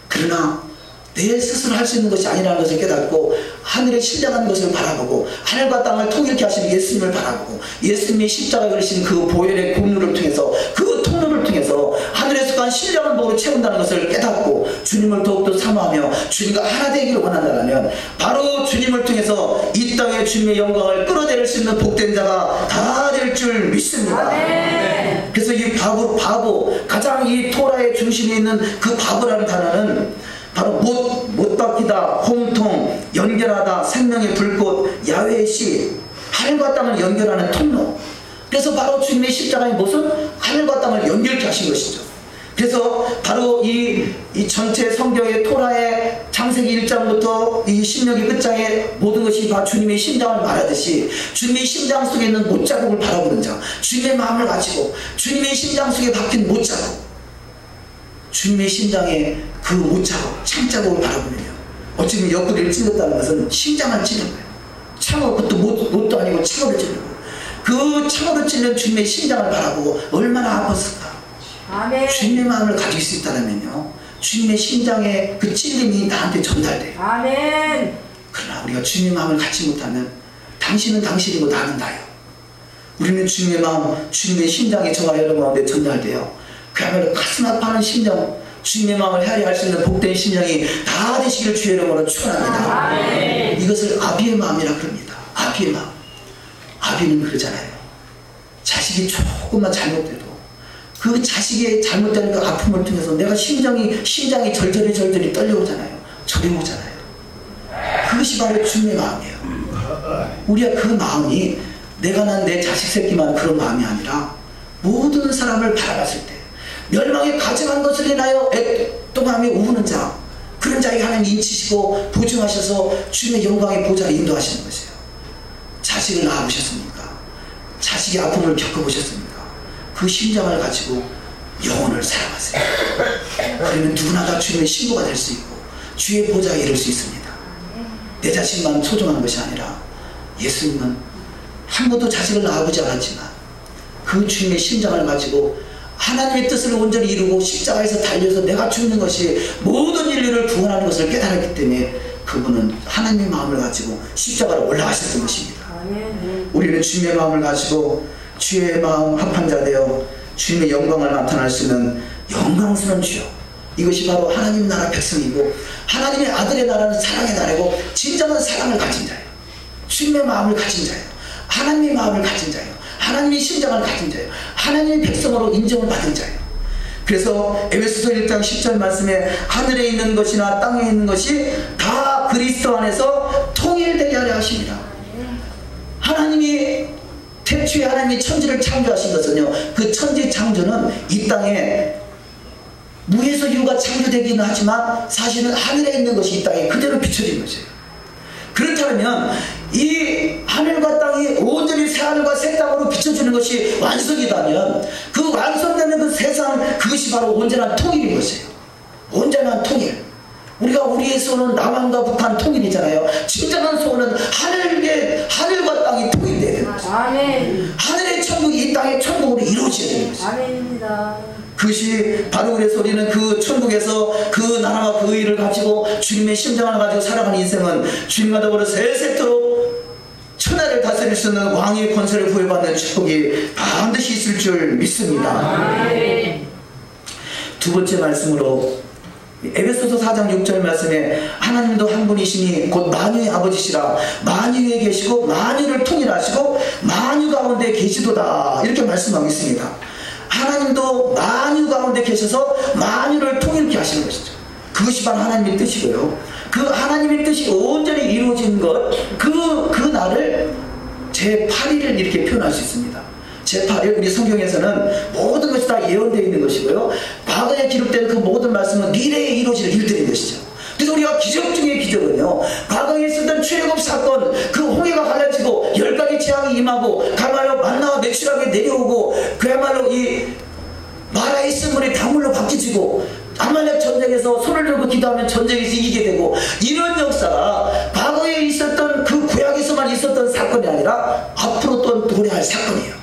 그러나 내 스스로 할 수 있는 것이 아니라는 것을 깨닫고 하늘에 신령한 것을 바라보고 하늘과 땅을 통일케 하시는 예수님을 바라보고 예수님의 십자가에 걸리신 그 보혈의 공로를 통해서, 그 통로를 통해서 하늘에서 간 신령한 복으로 채운다는 것을 깨닫고 주님을 더욱더 사모하며 주님과 하나 되기를 원한다면, 바로 주님을 통해서 이 땅에 주님의 영광을 끌어내릴 수 있는 복된 자가 다 될 줄 믿습니다. 그래서 이 바보, 가장 이 토라의 중심에 있는 그 바보라는 단어는 바로 못 바뀌다, hom통, 연결하다, 생명의 불꽃, 야훼의 씨, 하늘과 땅을 연결하는 통로. 그래서 바로 주님의 십자가의 못은 하늘과 땅을 연결케 하신 것이죠. 그래서 바로 이 전체 성경의 토라의 창세기 1장부터 이 신명기 끝장의 모든 것이 다 주님의 심장을 말하듯이, 주님의 심장 속에 있는 못자국을 바라보는 자, 주님의 마음을 가지고 주님의 심장 속에 박힌 못자국, 주님의 심장에 그 못자국, 창자국을 바라보면요, 어쩌면 옆구리를 찔렀다는 것은 심장을 찔른 거예요. 창으로, 그것도 못도 아니고 창으로 찔르고, 그 창으로 찔른 주님의 심장을 바라보고 얼마나 아팠을까. 아멘. 주님의 마음을 가질 수 있다면요, 주님의 심장에 그 찔림이 나한테 전달돼요. 아멘. 그러나 우리가 주님의 마음을 갖지 못하면 당신은 당신이고 나는 나요. 우리는 주님의 마음, 주님의 심장이 저와 여러분 가운데 전달돼요. 그야말로 가슴 아파하는 심장, 주님의 마음을 헤아려 할 수 있는 복된 심장이 다 되시기를 주의 이름으로 축원합니다. 아멘. 이것을 아비의 마음이라 그럽니다. 아비의 마음. 아비는 그러잖아요. 자식이 조금만 잘못돼도 그 자식의 잘못되는 그 아픔을 통해서 내가 심장이 절절히 떨려오잖아요. 저려오잖아요. 그것이 바로 주님의 마음이에요. 우리가 그 마음이 내가 난 내 자식 새끼만 그런 마음이 아니라 모든 사람을 바라봤을 때 멸망에 가증한 것을 인하여 애통하며 우는 자, 그런 자에게 하나님 인치시고 보증하셔서 주님의 영광의 보좌를 인도하시는 것이에요. 자식을 낳아보셨습니까? 자식의 아픔을 겪어보셨습니까? 그 심장을 가지고 영혼을 사랑하세요. 그러면 누구나 다 주님의 신부가 될 수 있고 주의 보좌에 이를 수 있습니다. 내 자신만 소중한 것이 아니라 예수님은 한 번도 자식을 낳아보지 않았지만 그 주님의 심장을 가지고 하나님의 뜻을 온전히 이루고 십자가에서 달려서 내가 죽는 것이 모든 인류를 구원하는 것을 깨달았기 때문에 그분은 하나님의 마음을 가지고 십자가로 올라가셨던 것입니다. 우리는 주님의 마음을 가지고 주의 마음 합한 자 되어 주님의 영광을 나타낼 수 있는 영광스러운 주여, 이것이 바로 하나님 나라 백성이고 하나님의 아들의 나라는 사랑의 나라고 진정한 사랑을 가진 자예요. 주님의 마음을 가진 자예요. 하나님의 마음을 가진 자예요. 하나님의 심장을 가진 자예요. 하나님의 백성으로 인정을 받은 자예요. 그래서 에베소서 1장 10절 말씀에 하늘에 있는 것이나 땅에 있는 것이 다 그리스도 안에서 통일되게 하려 하십니다. 하나님이 태초에 하나님이 천지를 창조하신 것은요, 그 천지 창조는 이 땅에 무에서 유가 창조되기는 하지만 사실은 하늘에 있는 것이 이 땅에 그대로 비춰진 것이에요. 그렇다면 이 하늘과 땅이 온전히 새하늘과 새 땅으로 비춰주는 것이 완성이라면 그 완성되는 그 세상, 그것이 바로 온전한 통일인 것이에요. 온전한 통일. 우리가 우리의 소원은 남한과 북한 통일이잖아요. 진정한 소원은 하늘과 땅이 통일돼야 되는 것이에요. 아멘. 하늘의 천국이 이 땅의 천국으로 이루어져야 되는 것이에요. 아멘입니다. 그것이 바로 그래서 우리는 그 천국에서 그 나라와 그 의를 가지고 주님의 심장을 가지고 살아가는 인생은 주님과 더불어 세세토록 천하를 다스릴 수 있는 왕의 권세를 부여받는 축복이 반드시 있을 줄 믿습니다. 아멘. 두 번째 말씀으로 에베소서 4장 6절 말씀에 하나님도 한 분이시니 곧 만유의 아버지시라 만유에 계시고 만유를 통일하시고 만유 가운데 계시도다, 이렇게 말씀하고 있습니다. 하나님도 만유 가운데 계셔서 만유를 통일케 하시는 것이죠. 그것이 바로 하나님의 뜻이고요. 그 하나님의 뜻이 온전히 이루어진 것, 그 날을 제8일을 이렇게 표현할 수 있습니다. 제8일, 우리 성경에서는 모든 것이 다 예언되어 있는 것이고요. 과거에 기록된 그 모든 말씀은 미래에 이루어질 일들인 것이죠. 그래서 우리가 기적 중의 기적은요, 과거에 있었던 출애굽 사건, 그 홍해가 갈라지고 10가지 재앙이 임하고 그야말로 만나와 매출하게 내려오고 그야말로 이 마라에 있은 물이 강물로 바뀌어지고 아말렉 전쟁에서 손을 들고 기도하면 전쟁에서 이기게 되고, 이런 역사가 과거에 있었던 그 구약에서만 있었던 사건이 아니라 앞으로 또 도래할 사건이에요.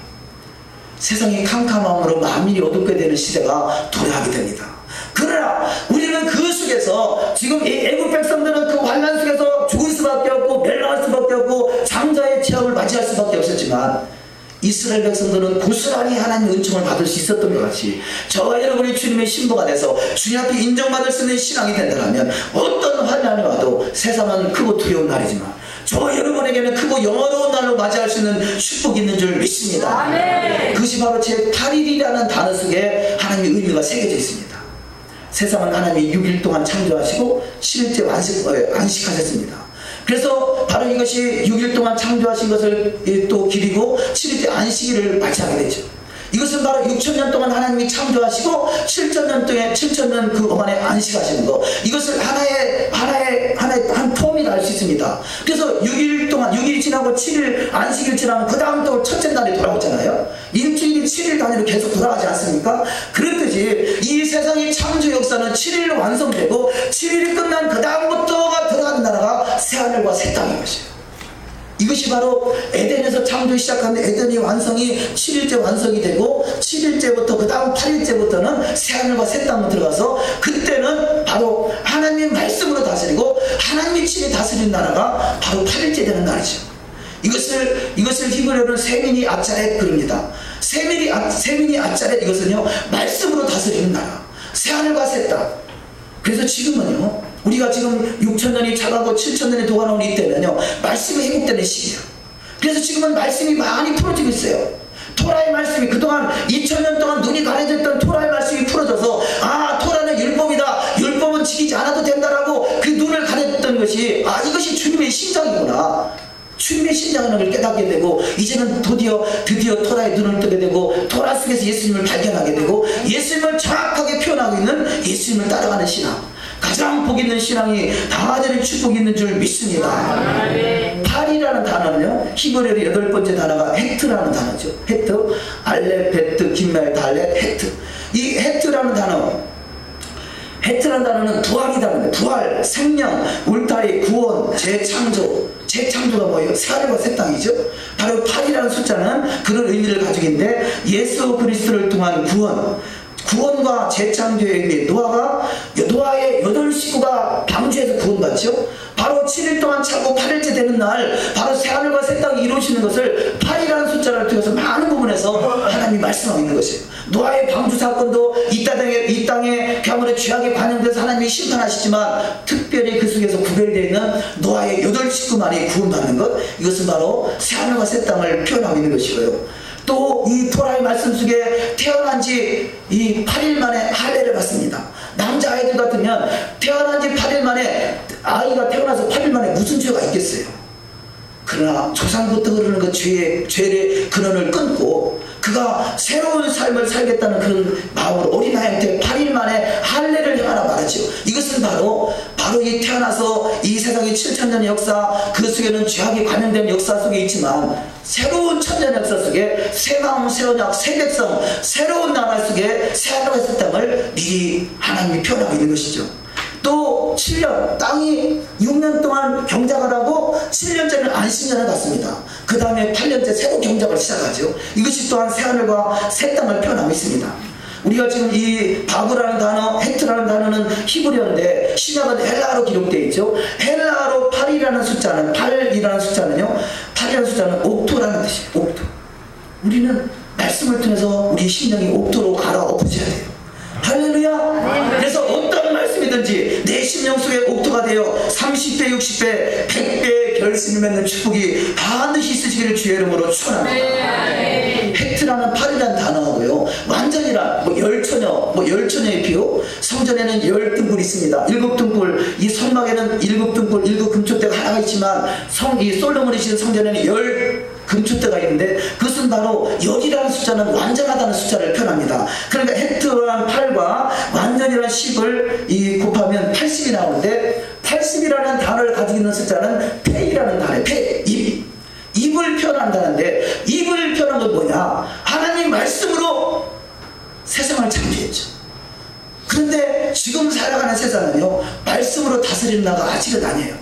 세상이 캄캄함으로 만민이 어둡게 되는 시대가 도래하게 됩니다. 그러나 우리는 그 속에서 지금 이 애국 백성들은 그 환난 속에서 죽을 수밖에 없고 멸망할 수밖에 없고 장자의 체험을 맞이할 수밖에 없었지만, 이스라엘 백성들은 고스란히 하나님의 은총을 받을 수 있었던 것 같이 저와 여러분이 주님의 신부가 돼서 주님 앞에 인정받을 수 있는 신앙이 된다면 어떤 환난이 와도 세상은 크고 두려운 날이지만 저와 여러분에게는 크고 영원한 날로 맞이할 수 있는 축복이 있는 줄 믿습니다. 아멘. 그것이 바로 제8일이라는 단어 속에 하나님의 의미가 새겨져 있습니다. 세상은 하나님이 6일 동안 창조하시고 7일째 안식하셨습니다. 그래서 바로 이것이 6일 동안 창조하신 것을 또 기리고 7일째 안식일을 맞이하게 되죠. 이것은 바로 6,000년 동안 하나님이 창조하시고 7,000년 그 동안에 안식하시는 것, 이것을 하나의 한 폼이라 할 수 있습니다. 그래서 6일 동안, 6일이 지나고 7일 안식일 지나면 그 다음 또 첫째 날이 돌아오잖아요. 일주일이 7일 단위로 계속 돌아가지 않습니까? 그렇듯이 이 세상의 창조 역사는 7일로 완성되고 7일이 끝난 그 다음부터가 들어가는 나라가 새하늘과 새 땅인 것이에요. 이것이 바로 에덴에서 창조 시작한 에덴의 완성이 7일째 완성이 되고 7일째부터 그 다음 8일째부터는 새하늘과 새 땅으로 들어가서 그때는 바로 하나님의 말씀으로 다스리고 하나님의 친히 다스리는 나라가 바로 8일째 되는 날이죠. 이것을 히브리어로는 세미니 아짜렛 그럽니다. 세미니 아짜렛, 이것은요 말씀으로 다스리는 나라, 새하늘과 새 땅. 그래서 지금은요, 우리가 지금 6,000년이 차가고 7,000년이 도가나오는 이때는요 말씀이 회복되는 시기예요. 그래서 지금은 말씀이 많이 풀어지고 있어요. 토라의 말씀이 그동안 2,000년 동안 눈이 가려졌던 토라의 말씀이 풀어져서, 아, 토라는 율법이다, 율법은 지키지 않아도 된다라고 그 눈을 가렸던 것이, 아, 이것이 주님의 심정이구나, 주님의 신장하는 걸 깨닫게 되고, 이제는 드디어 토라의 눈을 뜨게 되고 토라 속에서 예수님을 발견하게 되고 예수님을 정확하게 표현하고 있는 예수님을 따라가는 신앙, 가장 복 있는 신앙이 다하되는 축복이 있는 줄 믿습니다. 8이라는 단어는요, 히브리어의 8번째 단어가 헤트라는 단어죠. 헤트, 알렙, 베트, 김멜, 달렛, 헤트. 이 헤트라는 단어, 해트라는 단어는 부활이다. 부활, 생명, 울타리, 구원, 재창조. 재창조가 뭐예요? 새하늘과 새 땅이죠. 바로 8이라는 숫자는 그런 의미를 가지고 있는데, 예수 그리스도를 통한 구원과 재창조의 의미. 노아의 8식구가 방주에서 구원받죠. 바로 7일 동안 차고 8일째 되는 날, 바로 새하늘과 새 땅이 이루어지는 것을 8이라는 숫자를 통해서 많은 부분에서 하나님이 말씀하고 있는 것이에요. 노아의 방주 사건도 이 땅에 가물의 죄악에 관영돼서 하나님이 심판하시지만, 특별히 그 속에서 구별되어 있는 노아의 8식구만이 구원받는 것, 이것은 바로 새하늘과 새 땅을 표현하고 있는 것이고요. 또 이 토라의 말씀 속에 태어난 지 이 8일 만에 할례를 받습니다. 남자아이들 같으면 태어난 지 8일 만에, 아이가 태어나서 8일 만에 무슨 죄가 있겠어요? 그러나 조상부터 흐르는 그 죄의 근원을 끊고 그가 새로운 삶을 살겠다는 그런 마음으로 어린아이한테 8일 만에 할례를 행하라 말하죠. 이것은 바로 이 태어나서 이 세상의 7,000년의 역사, 그 속에는 죄악이 관련된 역사 속에 있지만, 새로운 천년 역사 속에 새 마음, 새 언약, 새 백성, 새로운 나라 속에 새하늘과 새 땅을 미리 하나님이 표현하고 있는 것이죠. 또 7년, 땅이 6년 동안 경작을 하고 7년째는 안식년을 갖습니다. 그 다음에 8년째 새로 경작을 시작하죠. 이것이 또한 새하늘과 새 땅을 표현하고 있습니다. 우리가 지금 이 바브라는 단어, 헤트라는 단어는 히브리어인데 신약은 헬라어로 기록되어 있죠. 헬라어로 8이라는 숫자는, 8이라는 숫자는 옥토라는 뜻이에요. 옥토. 우리는 말씀을 통해서 우리 심령이 옥토로 갈아엎어져야 돼요. 할렐루야. 그래서 어떤 말씀이든지 내 심령 속에 옥토가 되어 30배, 60배, 100배의 결실을 맺는 축복이 반드시 있으시기를 주의 이름으로 축원합니다. 헥트라는 8이라는 단어하고요, 완전이란 열처녀의 비유. 성전에는 10등불이 있습니다. 7등불, 이 성막에는 7등불, 7금초대가 하나가 있지만, 이 솔로몬이 지은 성전에는 금초대가 있는데, 그것은 바로 열이라는 숫자는 완전하다는 숫자를 표현합니다. 그러니까 헥트라는 8과 완전이라는 10을 곱하면 80이 나오는데, 80이라는 단어를 가지고 있는 숫자는 페이라는 단어예요. 입을 표현한다는데, 입을 표현한 건 뭐냐? 하나님 말씀으로 세상을 창조했죠. 그런데 지금 살아가는 세상은요, 말씀으로 다스리는 나가 아직은 아니에요.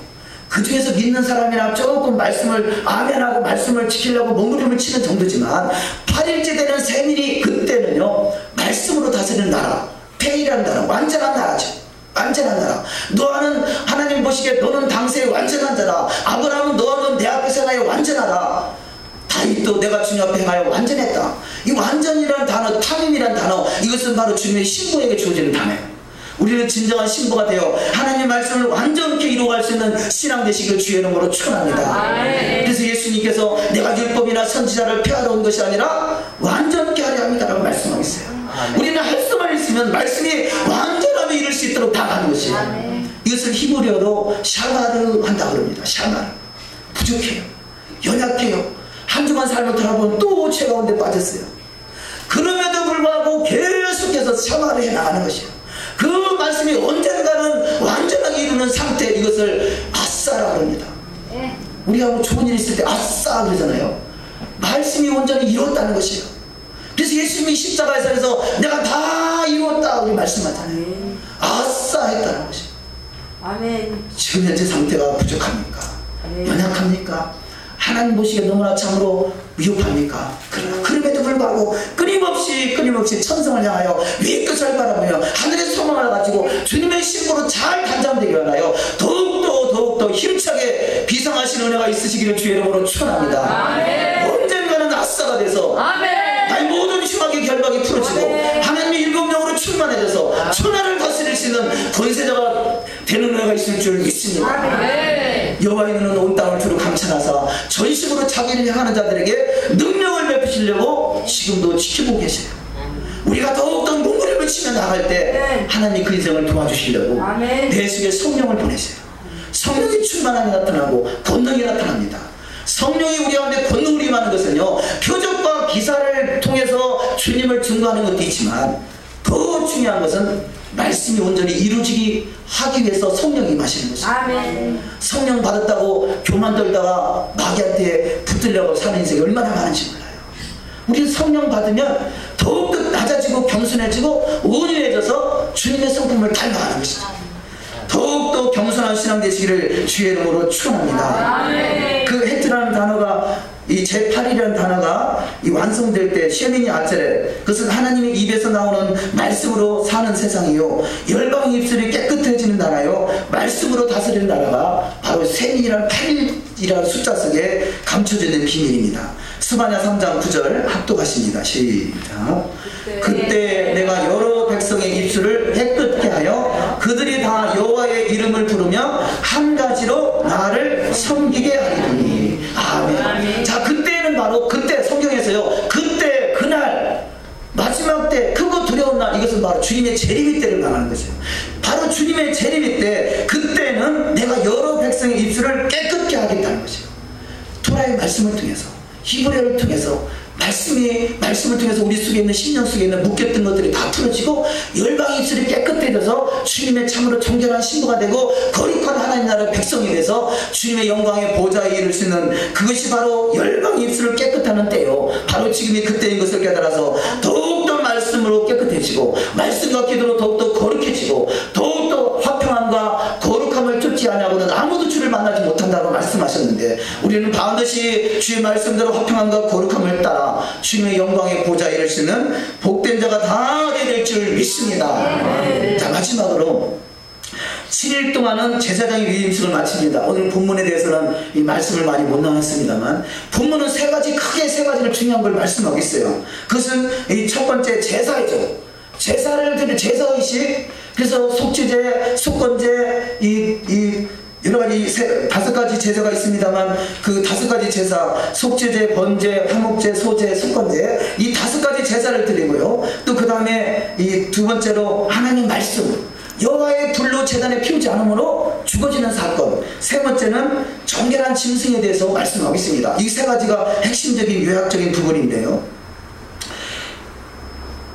그 중에서 믿는 사람이나 조금 말씀을 아멘하고 말씀을 지키려고 몸부림을 치는 정도지만, 8일째 되는 세밀이, 그때는요 말씀으로 다스리는 나라, 페이라는 나라, 완전한 나라죠. 완전한 나라. 노아는 하나님 보시기에 너는 당세의 완전한 자라. 아브라함은 너는 내 앞에서 행하여 완전하다. 다윗도 내가 주님 앞에 행하여 완전했다. 이 완전이라는 단어, 탐임이라는 단어, 이것은 바로 주님의 신부에게 주어지는 단어예요. 우리는 진정한 신부가 되어 하나님의 말씀을 완전히 이루어갈 수 있는 신앙 되시기를 주의 이름으로 축원합니다. 그래서 예수님께서 내가 율법이나 선지자를 폐하러 온 것이 아니라 완전케 하려 합니다라고 말씀하고 있어요. 우리는 할 수만 있으면 말씀이 완전함에 이룰 수 있도록 당하는 것이에요. 이것을 히브리어로 샤마르 한다 그럽니다. 샤마르. 부족해요. 연약해요. 한 주간 삶을 돌아보면 또 죄 가운데 빠졌어요. 그럼에도 불구하고 계속해서 샤마르 해나가는 것이에요. 그 말씀이 언젠가는 완전하게 이루는 상태, 이것을 아싸라 그럽니다. 우리가 뭐 좋은 일 있을 때 아싸 그러잖아요. 말씀이 온전히 이루었다는 것이에요. 그래서 예수님이 십자가에서 내가 다 이루었다 우리 말씀하잖아요. 아싸 했다는 것이에요. 아멘. 지금 현재 상태가 부족합니까? 연약합니까? 하나님 보시기에 너무나 참으로 위협합니까? 그러나 그럼에도 불구하고 끊임없이 천성을 향하여 위의 끝을 바라보며 하늘의 소망을 가지고 주님의 신부로 잘 단장되기 원하여 더욱더 힘차게 비상하신 은혜가 있으시기를 주의 이름으로 축원합니다. 언젠가는 아싸가 돼서 나의 모든 흉악의 결박이 풀어지고 하나님의 일곱 영으로 충만해져서 천하를 다스릴 수 있는 권세자가 되는 은혜가 있을 줄 믿습니다. 여호와는 온 땅을 두루 감찰하사 전심으로 자기를 향하는 자들에게 능력을 베푸시려고 지금도 지키고 계세요. 우리가 더욱더 몸부림을 치며 나갈 때 하나님이 그 인생을 도와주시려고 내 속에 성령을 보내세요. 성령이 충만함이 나타나고 권능이 나타납니다. 성령이 우리 가운데 권능을 임하는 것은요, 표적과 기사를 통해서 주님을 증거하는 것도 있지만, 더 중요한 것은 말씀이 온전히 이루어지기 하기 위해서 성령이 임하시는 것입니다. 성령 받았다고 교만 떨다가 마귀한테 붙들려고 사는 인생이 얼마나 많은지 몰라요. 우리는 성령 받으면 더욱더 낮아지고 겸손해지고 온유해져서 주님의 성품을 닮아가는 것이죠. 더욱더 겸손한 신앙 되시기를 주의 이름으로 축원합니다. 그 헤트라는 단어가 이 제8이라는 단어가 이 완성될 때 셰미니 아체레, 그것은 하나님의 입에서 나오는 말씀으로 사는 세상이요, 열방의 입술이 깨끗해지는 나라요, 말씀으로 다스리는 나라가 바로 세민이라는 8이라는 숫자 속에 감춰져 있는 비밀입니다. 스바냐 3장 9절 합독하십니다. 시작. 그때 내가 여러 백성의 입술을 깨끗게 하여 그들이 다 여호와의 이름을 부르며 한 가지로 나를 섬기게 하리니. 아멘. 자, 그때는 바로 그때 성경에서요, 그때 그날 마지막 때 크고 두려운 날, 이것은 바로 주님의 재림의 때를 말하는 것이에요. 바로 주님의 재림의 때, 그때는 내가 여러 백성의 입술을 깨끗게 하겠다는 것이에요. 토라의 말씀을 통해서, 히브리어를 통해서, 말씀을 통해서 우리 속에 있는 심령 속에 있는 묶였던 것들이 다 풀어지고 열방의 입술이 깨끗해져서 주님의 참으로 정결한 신부가 되고 거룩한 하나님 나라의 백성이 돼서 주님의 영광의 보좌에 이를 수 있는, 그것이 바로 열방의 입술을 깨끗하는 때요, 바로 지금이 그때인 것을 깨달아서 더욱더 말씀으로 깨끗해지고 말씀과 기도로 더욱더 거룩해지고 더욱더 화평함과 거룩함을 쫓지 않냐고는 아무도 주를 만나지 못한다고 말씀하셨는데, 우리는 반드시 주의 말씀대로 화평함과 거룩함을 따라 주님의 영광의 보좌에 이를 수 있는 복된 자가 다 될 줄 믿습니다. 자, 마지막으로 7일 동안은 제사장의 위임식을 마칩니다. 오늘 본문에 대해서는 이 말씀을 많이 못 나눴습니다만, 본문은 크게 세 가지를 중요한 걸 말씀하고 있어요. 그것은 이 첫 번째 제사이죠. 제사를 드릴 제사의식, 그래서 속죄제, 속건제, 여러 가지 5가지 제사가 있습니다만, 그 5가지 제사, 속죄제, 번제, 화목제, 소제, 속건제, 이 5가지 제사를 드리고요. 또 그 다음에 이 두 번째로 하나님 말씀, 여호와의 불로 제단에 피우지 않으므로 죽어지는 사건, 세 번째는 정결한 짐승에 대해서 말씀하고 있습니다. 이 3가지가 핵심적인 요약적인 부분인데요,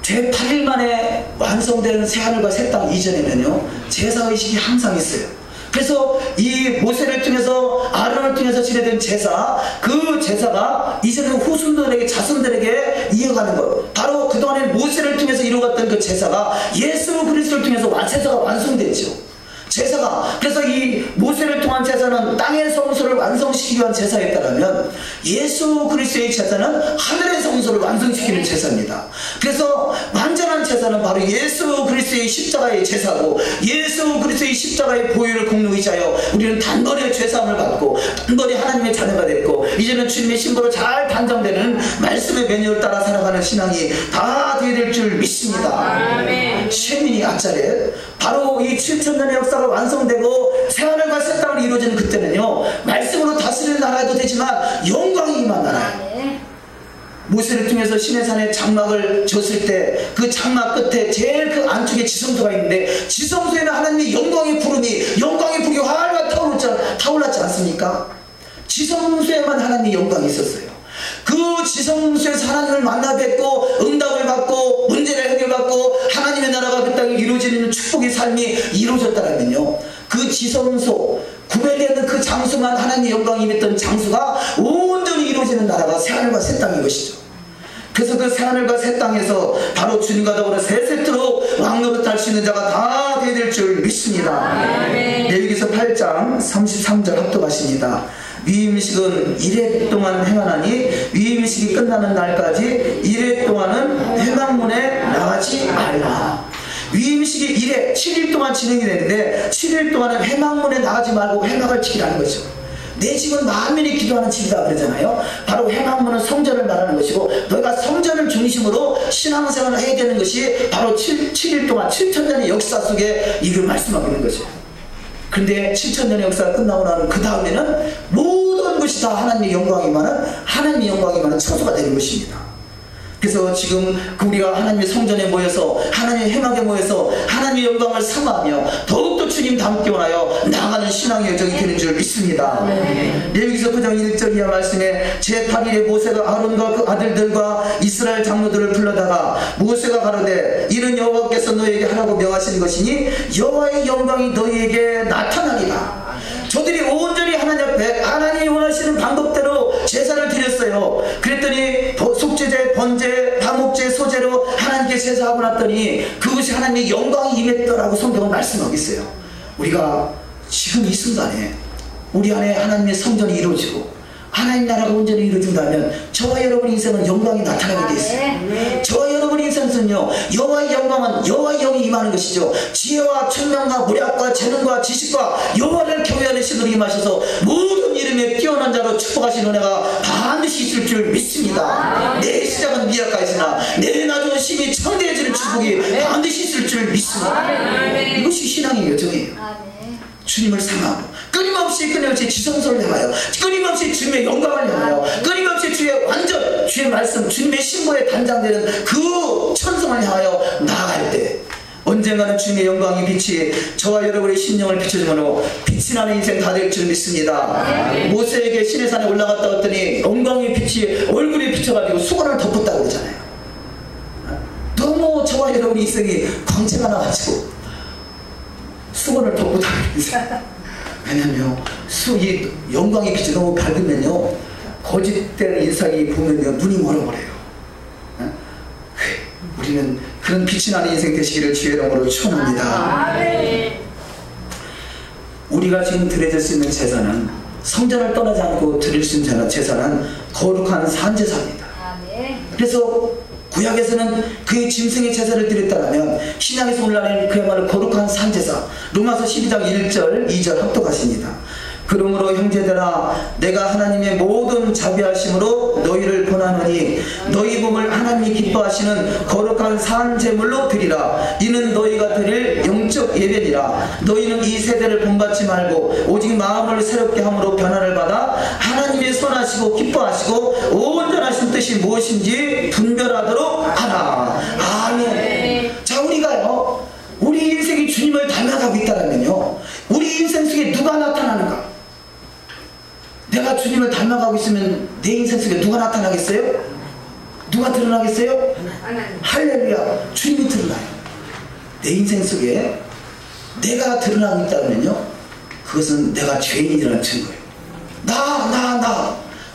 제8일 만에 완성되는 새하늘과 새 땅 이전에는요, 제사의식이 항상 있어요. 그래서 이 모세를 통해서, 아론을 통해서 지내던 제사, 그 제사가 이제는 후손들에게, 자손들에게 이어가는 것, 바로 그동안에 모세를 통해서 이루어갔던 그 제사가 예수 그리스도를 통해서 제사가 완성됐죠. 제사가, 그래서 이 모세를 통한 제사는 땅의 성소를 완성시키기 위한 제사였다면, 예수 그리스도의 제사는 하늘의 성소를 완성시키는 제사입니다. 그래서 완전한 제사는 바로 예수 그리스도의 십자가의 제사고, 예수 그리스도의 십자가의 보혈을 공로의지하여 우리는 단번에 죄사함을 받고 단번에 하나님의 자녀가 됐고, 이제는 주님의 신부로 잘 단장되는 말씀의 메뉴를 따라 살아가는 신앙이 다 되어야 될 줄 믿습니다. 셰미니 아차렛, 바로 이 7000년의 역사가 완성되고 새하늘과 새 땅을 이루어지는 그때는요, 말씀으로 다스리는 나라도 되지만 영광이 임한 나라예요. 모세를 통해서 시내산에 장막을 줬을 때 그 장막 끝에 제일 그 안쪽에 지성소가 있는데, 지성소에는 하나님의 영광의 불이 활활 타올랐지 않습니까? 지성소에만 하나님의 영광이 있었어요. 그 지성소에서 하나님을 만나 뵙고 응답을 받고 문제를 해결받고 하나님의 나라가 그 땅에 이루어지는 축복의 삶이 이루어졌다면요, 그 지성소, 구별되는 그 장소만 하나님의 영광이 임했던 장소가 온전히 이루어지는 나라가 새하늘과 새 땅인 것이죠. 그래서 그 새하늘과 새 땅에서 바로 주님과 더불어 세세토록 왕노릇 할 수 있는 자가 다 되어야 될 줄 믿습니다. 레위기서 8장 33절 합독하십니다. 위임식은 1회 동안 행하나니 위임식이 끝나는 날까지 1회 동안은 회막문에 나가지 말라. 위임식이 1회 7일 동안 진행이 되는데 7일 동안은 회막문에 나가지 말고 회막을 지키라는 거죠. 내 집은 만민이 기도하는 집이다 그러잖아요. 바로 회막문은 성전을 말하는 것이고, 너희가 성전을 중심으로 신앙생활을 해야 되는 것이 바로 7일 동안 7000년의 역사 속에 이걸 말씀하고 있는 거죠. 근데 7000년의 역사가 끝나고 나면 그 다음에는 모든 것이 다 하나님의 영광이 많은 처소가 되는 것입니다. 그래서 지금 우리가 하나님의 성전에 모여서 하나님의 회막에 모여서 하나님의 영광을 삼아하며 더욱더 주님 닮게 원하여 나아가는 신앙의 여정이 되는 줄 믿습니다. 레위기서 9장 1절 이하 말씀에 제8일에 모세가 아론과 그 아들들과 이스라엘 장로들을 불러다가 모세가 가로되 이는 여호와께서 너희에게 하라고 명하신 것이니 여호와의 영광이 너희에게 나타나리라. 저들이 온전히 하나님 앞에 하나님이 원하시는 방법대로 제사를 드렸어요. 그랬더니 속죄제, 번제, 화목제, 소제로 하나님께 제사하고 났더니 그것이 하나님의 영광이 임했더라고 성경은 말씀하고 있어요. 우리가 지금 이 순간에 우리 안에 하나님의 성전이 이루어지고 하나님 나라가 온전히 이루어진다면 저와 여러분 인생은 영광이 나타나게 돼 있어요. 저와 여러분 인생은요, 여호와의 영광은 여호와의 영이 임하는 것이죠. 지혜와 총명과 모략과 재능과 지식과 여호와를 경외하는 신으로 임하셔서 모든 이름에 뛰어난 자로 축복하신 은혜가 반드시 있을 줄 믿습니다. 내 시작은 미약하였으나 내 나중은 심히 창대해지는 축복이 반드시 있을 줄 믿습니다. 이것이 신앙의 여정이에요. 주님을 사랑하고 끊임없이 지성소를 향하여 끊임없이 주님의 영광을 향하여 끊임없이 주의 완전 주의 말씀 주님의 신부에 단장되는 그 천성을 향하여 나아갈 때 언젠가는 주님의 영광의 빛이 저와 여러분의 심령을 비춰주므로 빛이 나는 인생 다 될 줄 믿습니다. 모세에게 시내산에 올라갔다 왔더니 영광의 빛이 얼굴에 비춰가지고 수건을 덮었다고 그러잖아요. 너무 저와 여러분의 인생이 광채가 나가지고 수건을 덮고 다니면서 왜냐면 이 영광의 빛이 너무 밝으면요 거짓된 인상이 보면요 눈이 멀어버려요. 우리는 그런 빛이 나는 인생 되시기를 주의 이름으로 축원합니다. 우리가 지금 드려질 수 있는 제사는 성전을 떠나지 않고 드릴 수 있는 제사는 거룩한 산제사입니다. 그래서 구약에서는 그의 짐승의 제사를 드렸다면 신약에서 올라낸 그야말로 거룩한 산제사 로마서 12장 1절 2절 합독하십니다. 그러므로 형제들아 내가 하나님의 모든 자비하심으로 너희를 권하노니 너희 몸을 하나님이 기뻐하시는 거룩한 산제물로 드리라. 이는 너희가 드릴 영적 예배니라. 너희는 이 세대를 본받지 말고 오직 마음을 새롭게 함으로 변화를 받아 하나님의 선하시고 기뻐하시고 온전하신 뜻이 무엇인지 분별하도록 하라. 아멘. 자, 우리가요 우리 인생이 주님을 닮아가고 있다면요 우리 인생 속에 누가 나타나는가? 내가 주님을 닮아가고 있으면 내 인생 속에 누가 나타나겠어요? 누가 드러나겠어요? 할렐루야, 주님이 드러나요. 내 인생 속에 내가 드러나고 있다면요 그것은 내가 죄인이라는 증거예요.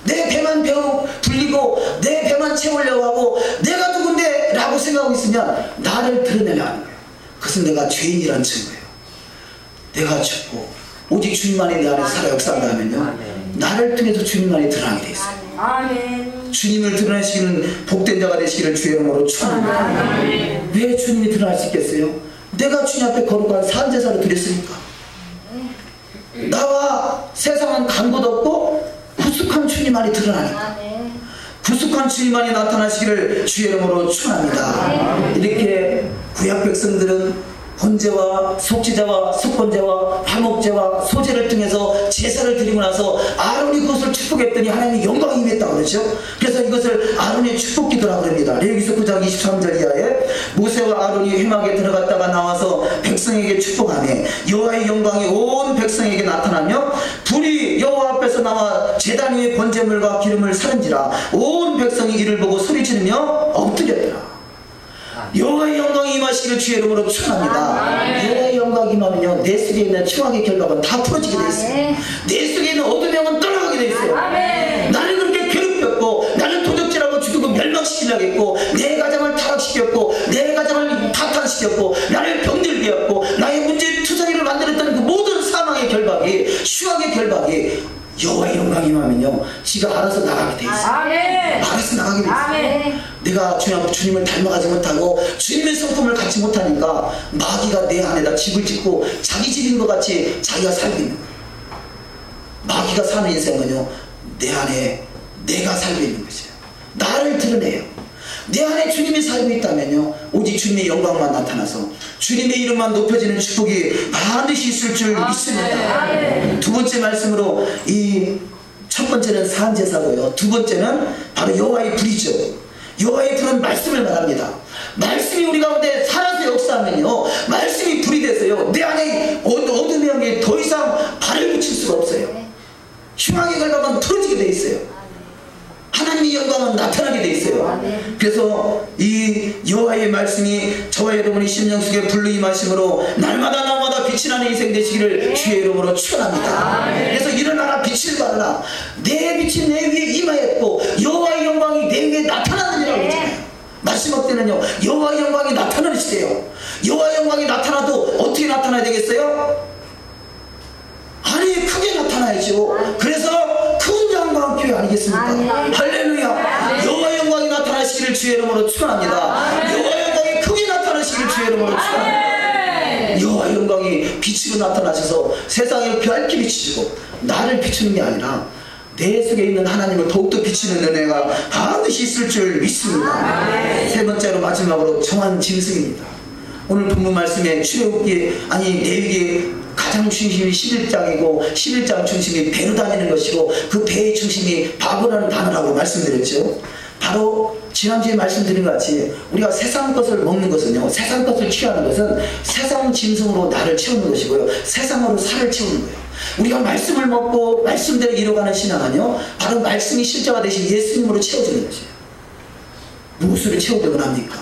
내 배만 불리고 내 배만 채우려고 하고 내가 누군데 라고 생각하고 있으면 나를 드러내려 하는 거예요. 그것은 내가 죄인이라는 증거예요. 내가 죽고 오직 주님만이 내 안에 살아 역사한다면요 나를 통해서 주님만이 드러나게 돼 있어요. 아멘. 주님을 드러내시는 복된 자가 되시기를 주의 이름으로 축원합니다. 왜 주님이 드러날 수 있겠어요? 내가 주님 앞에 거룩한 산제사를 드렸으니까. 나와 세상은 간 곳 없고 구속한 주님만이 드러나니까. 구속한 주님만이 나타나시기를 주의 이름으로 축원합니다. 이렇게 구약 백성들은 번제와 속죄제와 속번제와 화목제와 소제를 통해서 제사를 드리고 나서 아론이 그것을 축복했더니 하나님이 영광이 임했다고 그러죠. 그래서 이것을 아론의 축복기도라고 합니다. 레위기서 9장 23절 이하에 모세와 아론이 회막에 들어갔다가 나와서 백성에게 축복하며 여호와의 영광이 온 백성에게 나타나며 불이 여호와 앞에서 나와 제단 위에 번제물과 기름을 사른지라 온 백성이 이를 보고 소리치르며 엎드렸더라. 여호와의 영광이 임하시기를 주의 이름으로 축원합니다. 여호와의 영광이 임하면요 내 속에 있는 추악의 결박은 다 풀어지게 돼 있어요. 내 속에 있는 어둠의 영은 떠나가게 돼 있어요. 나를 그렇게 괴롭혔고 나를 도적질하고 죽이고 멸망시키려고 했고 내 가정을 타락시켰고 내 가정을 파탄시켰고 나를 병들게 했고 나의 문제 투성이를 만들었던 그 모든 사망의 결박이 추악의 결박이 여호와의 영광이 임하면요 지가 알아서 나가게 돼 있어요. 알아서 나가게 돼 있어요. 내가 주님을 닮아가지 못하고 주님의 성품을 갖지 못하니까 마귀가 내 안에다 집을 짓고 자기 집인 것 같이 자기가 살고 있는 거예요. 마귀가 사는 인생은요 내 안에 내가 살고 있는 것이에요. 나를 드러내요. 내 안에 주님이 살고 있다면요 오직 주님의 영광만 나타나서 주님의 이름만 높여지는 축복이 반드시 있을 줄 믿습니다. 두 번째 말씀으로 이 첫 번째는 산제사고요 두 번째는 바로 여호와의 불이죠. 여호와의 불은 말씀을 말합니다. 말씀이 우리 가운데 살아서 역사하면요 말씀이 불이 돼서요 내 안에 어둠의 영에 더 이상 발을 붙일 수가 없어요. 흉악의 결박은 풀어지게 돼 있어요. 하나님의 영광은 나타나게 돼 있어요. 그래서 이 여호와의 말씀이 저와 여러분의 심령 속에 불로 임하심으로 날마다 빛이 나는 인생 되시기를 주의 이름으로 축원합니다. 그래서 일어나라 빛을 발하라. 내 빛이 내 위에 임하였고 여호와의 영광이 내 위에 나타나느니라고 했잖아요. 마지막 때는요 여호와의 영광이 나타나는 시대예요. 여호와의 영광이 나타나도 어떻게 나타나야 되겠어요? 아니 크게 나타나야죠. 그래서 큰 영광 교회 아니겠습니까? 할렐루야. 여호와의 영광이 나타나시기를 주의 이름으로 축원합니다. 여호와의 영광이 크게 나타나시기를 주의 이름으로 축원합니다. 여호와의 영광이 빛으로 나타나셔서 세상에 밝게 비추시고 나를 비추는 게 아니라 내 속에 있는 하나님을 더욱더 비추는 은혜가 반드시 있을 줄 믿습니다. 세 번째로 마지막으로 정한 짐승입니다. 오늘 본문 말씀에 출애굽기 레위기 가장 중심이 11장이고 11장 중심이 배로 다니는 것이고 그 배의 중심이 바보라는 단어라고 말씀드렸죠. 바로 지난주에 말씀드린 것 같이 우리가 세상 것을 먹는 것은요, 세상 것을 취하는 것은 세상 짐승으로 나를 채우는 것이고요, 세상으로 살을 채우는 거예요. 우리가 말씀을 먹고 말씀대로 이뤄가는 신앙은요 바로 말씀이 실제가 되신 예수님으로 채워지는 것이에요. 무엇으로 채워되곤 합니까?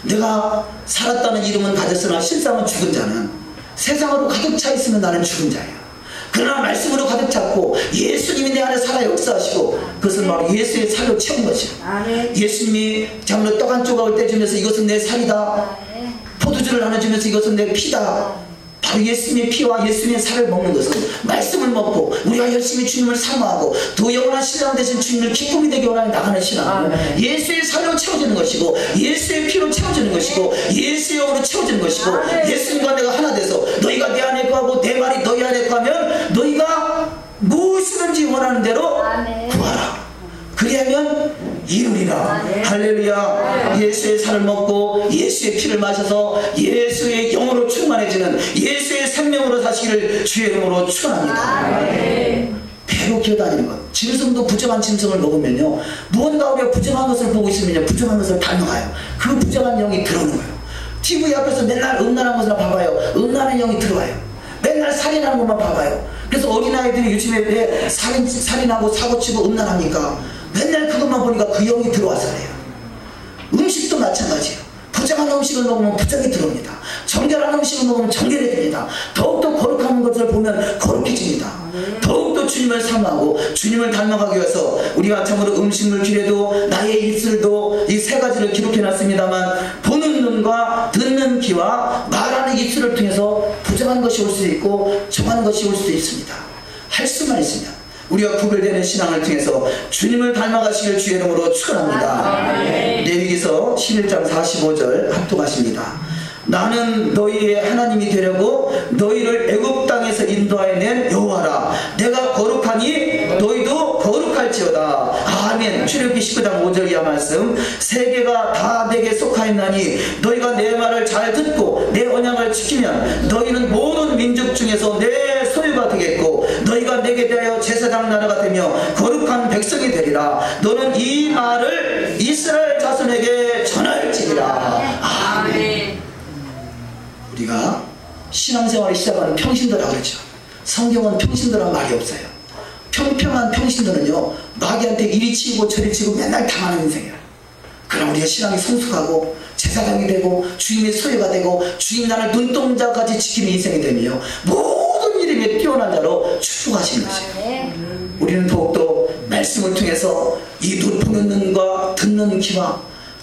내가 살았다는 이름은 가졌으나 실상은 죽은 자는 세상으로 가득 차 있으면 나는 죽은 자예요. 그러나 말씀으로 가득 찼고 예수님이 내 안에 살아 역사하시고 그것은 바로 예수의 살로 채운 것이에요. 예수님이 장로 떡 한 조각을 떼주면서 이것은 내 살이다, 포도주를 나눠주면서 이것은 내 피다, 바로 예수님의 피와 예수님의 살을 먹는 것은 말씀을 먹고 우리가 열심히 주님을 사모하고 더 영원한 신랑 되신 주님을 기쁨이 되게 원하는 나가는 신앙은 예수의 살로 채워지는 것이고 예수의 피로 채워지는 것이고 예수의 영으로 채워지는 것이고 예수님과 내가 하나 돼서 너희가 내 안에 거하고 내 말이 너희 안에 거하면 너희가 무엇이든지 원하는 대로 구하라. 그리하면 이루리라. 할렐루야. 예수의 살을 먹고 예수의 피를 마셔서 예수의 영으로 충만해지는 예수의 생명으로 사시기를 주의 이름으로 축원합니다. 배로 기어다니는 것. 짐승도 부정한 짐승을 먹으면요 무언가 우리가 부정한 것을 보고 있으면요 부정한 것을 닮아가요. 그 부정한 영이 들어오는 거예요. TV 앞에서 맨날 음란한 것을 봐봐요. 음란한 영이 들어와요. 맨날 살인하는 것만 봐봐요. 그래서 어린아이들이 요즘에 왜 살인하고 사고치고 음란합니까? 맨날 그것만 보니까 그 영이 들어와서 그래요. 음식도 마찬가지예요. 부정한 음식을 먹으면 부정이 들어옵니다. 정결한 음식을 먹으면 정결이 됩니다. 더욱더 거룩한 것을 보면 거룩해집니다. 더욱더 주님을 사모하고 주님을 닮아가기 위해서 우리가 참으로 음식물 기례도 나의 입술도 이 세 가지를 기록해놨습니다만 보는 눈과 듣는 귀와 말하는 입술을 통해서 부정한 것이 올 수도 있고 정한 것이 올 수도 있습니다. 할 수만 있으면 우리가 구별되는 신앙을 통해서 주님을 닮아가시길 주의 이름으로 축원합니다. 레위기서 11장 45절 합독하십니다. 나는 너희의 하나님이 되려고 너희를 애굽 땅에서 인도하여 낸 여호와라. 내가 거룩하니 너희도 거룩할지어다. 아멘. 출애굽기 19장 5절 이하 말씀. 세계가 다 내게 속하였나니 너희가 내 말을 잘 듣고 내 언약을 지키면 너희는 모든 민족 중에서 내 소유가 되겠고 너희가 내게 대하여 제사장 나라가 되며 거룩한 백성이 되리라. 너는 이 말을 이스라엘 자손에게 전할지니라. 아멘. 우리가 신앙생활을 시작하는 평신도라고 그러죠. 성경은 평신도란 말이 없어요. 평평한 평신도는요 마귀한테 이리 치고 저리 치고 맨날 당하는 인생이에요. 그럼 우리가 신앙이 성숙하고 제사장이 되고 주님의 소유가 되고 주님 나라를 눈동자까지 지키는 인생이 되며 모든 일에 뛰어난 자로 축복하시는 것이에요. 우리는 더욱더 말씀을 통해서 이 보는 눈과 듣는 귀와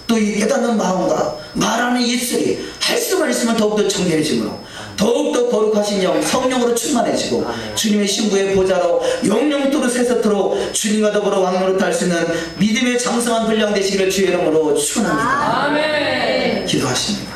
또 이 깨닫는 마음과 말하는 입술이 할 수만 있으면 더욱더 정결해지므로 더욱더 거룩하신 영 성령으로 충만해지고 주님의 신부의 보좌로 영영토록 세세토록 주님과 더불어 왕노릇할 수 있는 믿음의 장성한 분량 되시기를 주의 이름으로 축원합니다. 아멘. 기도하십니다.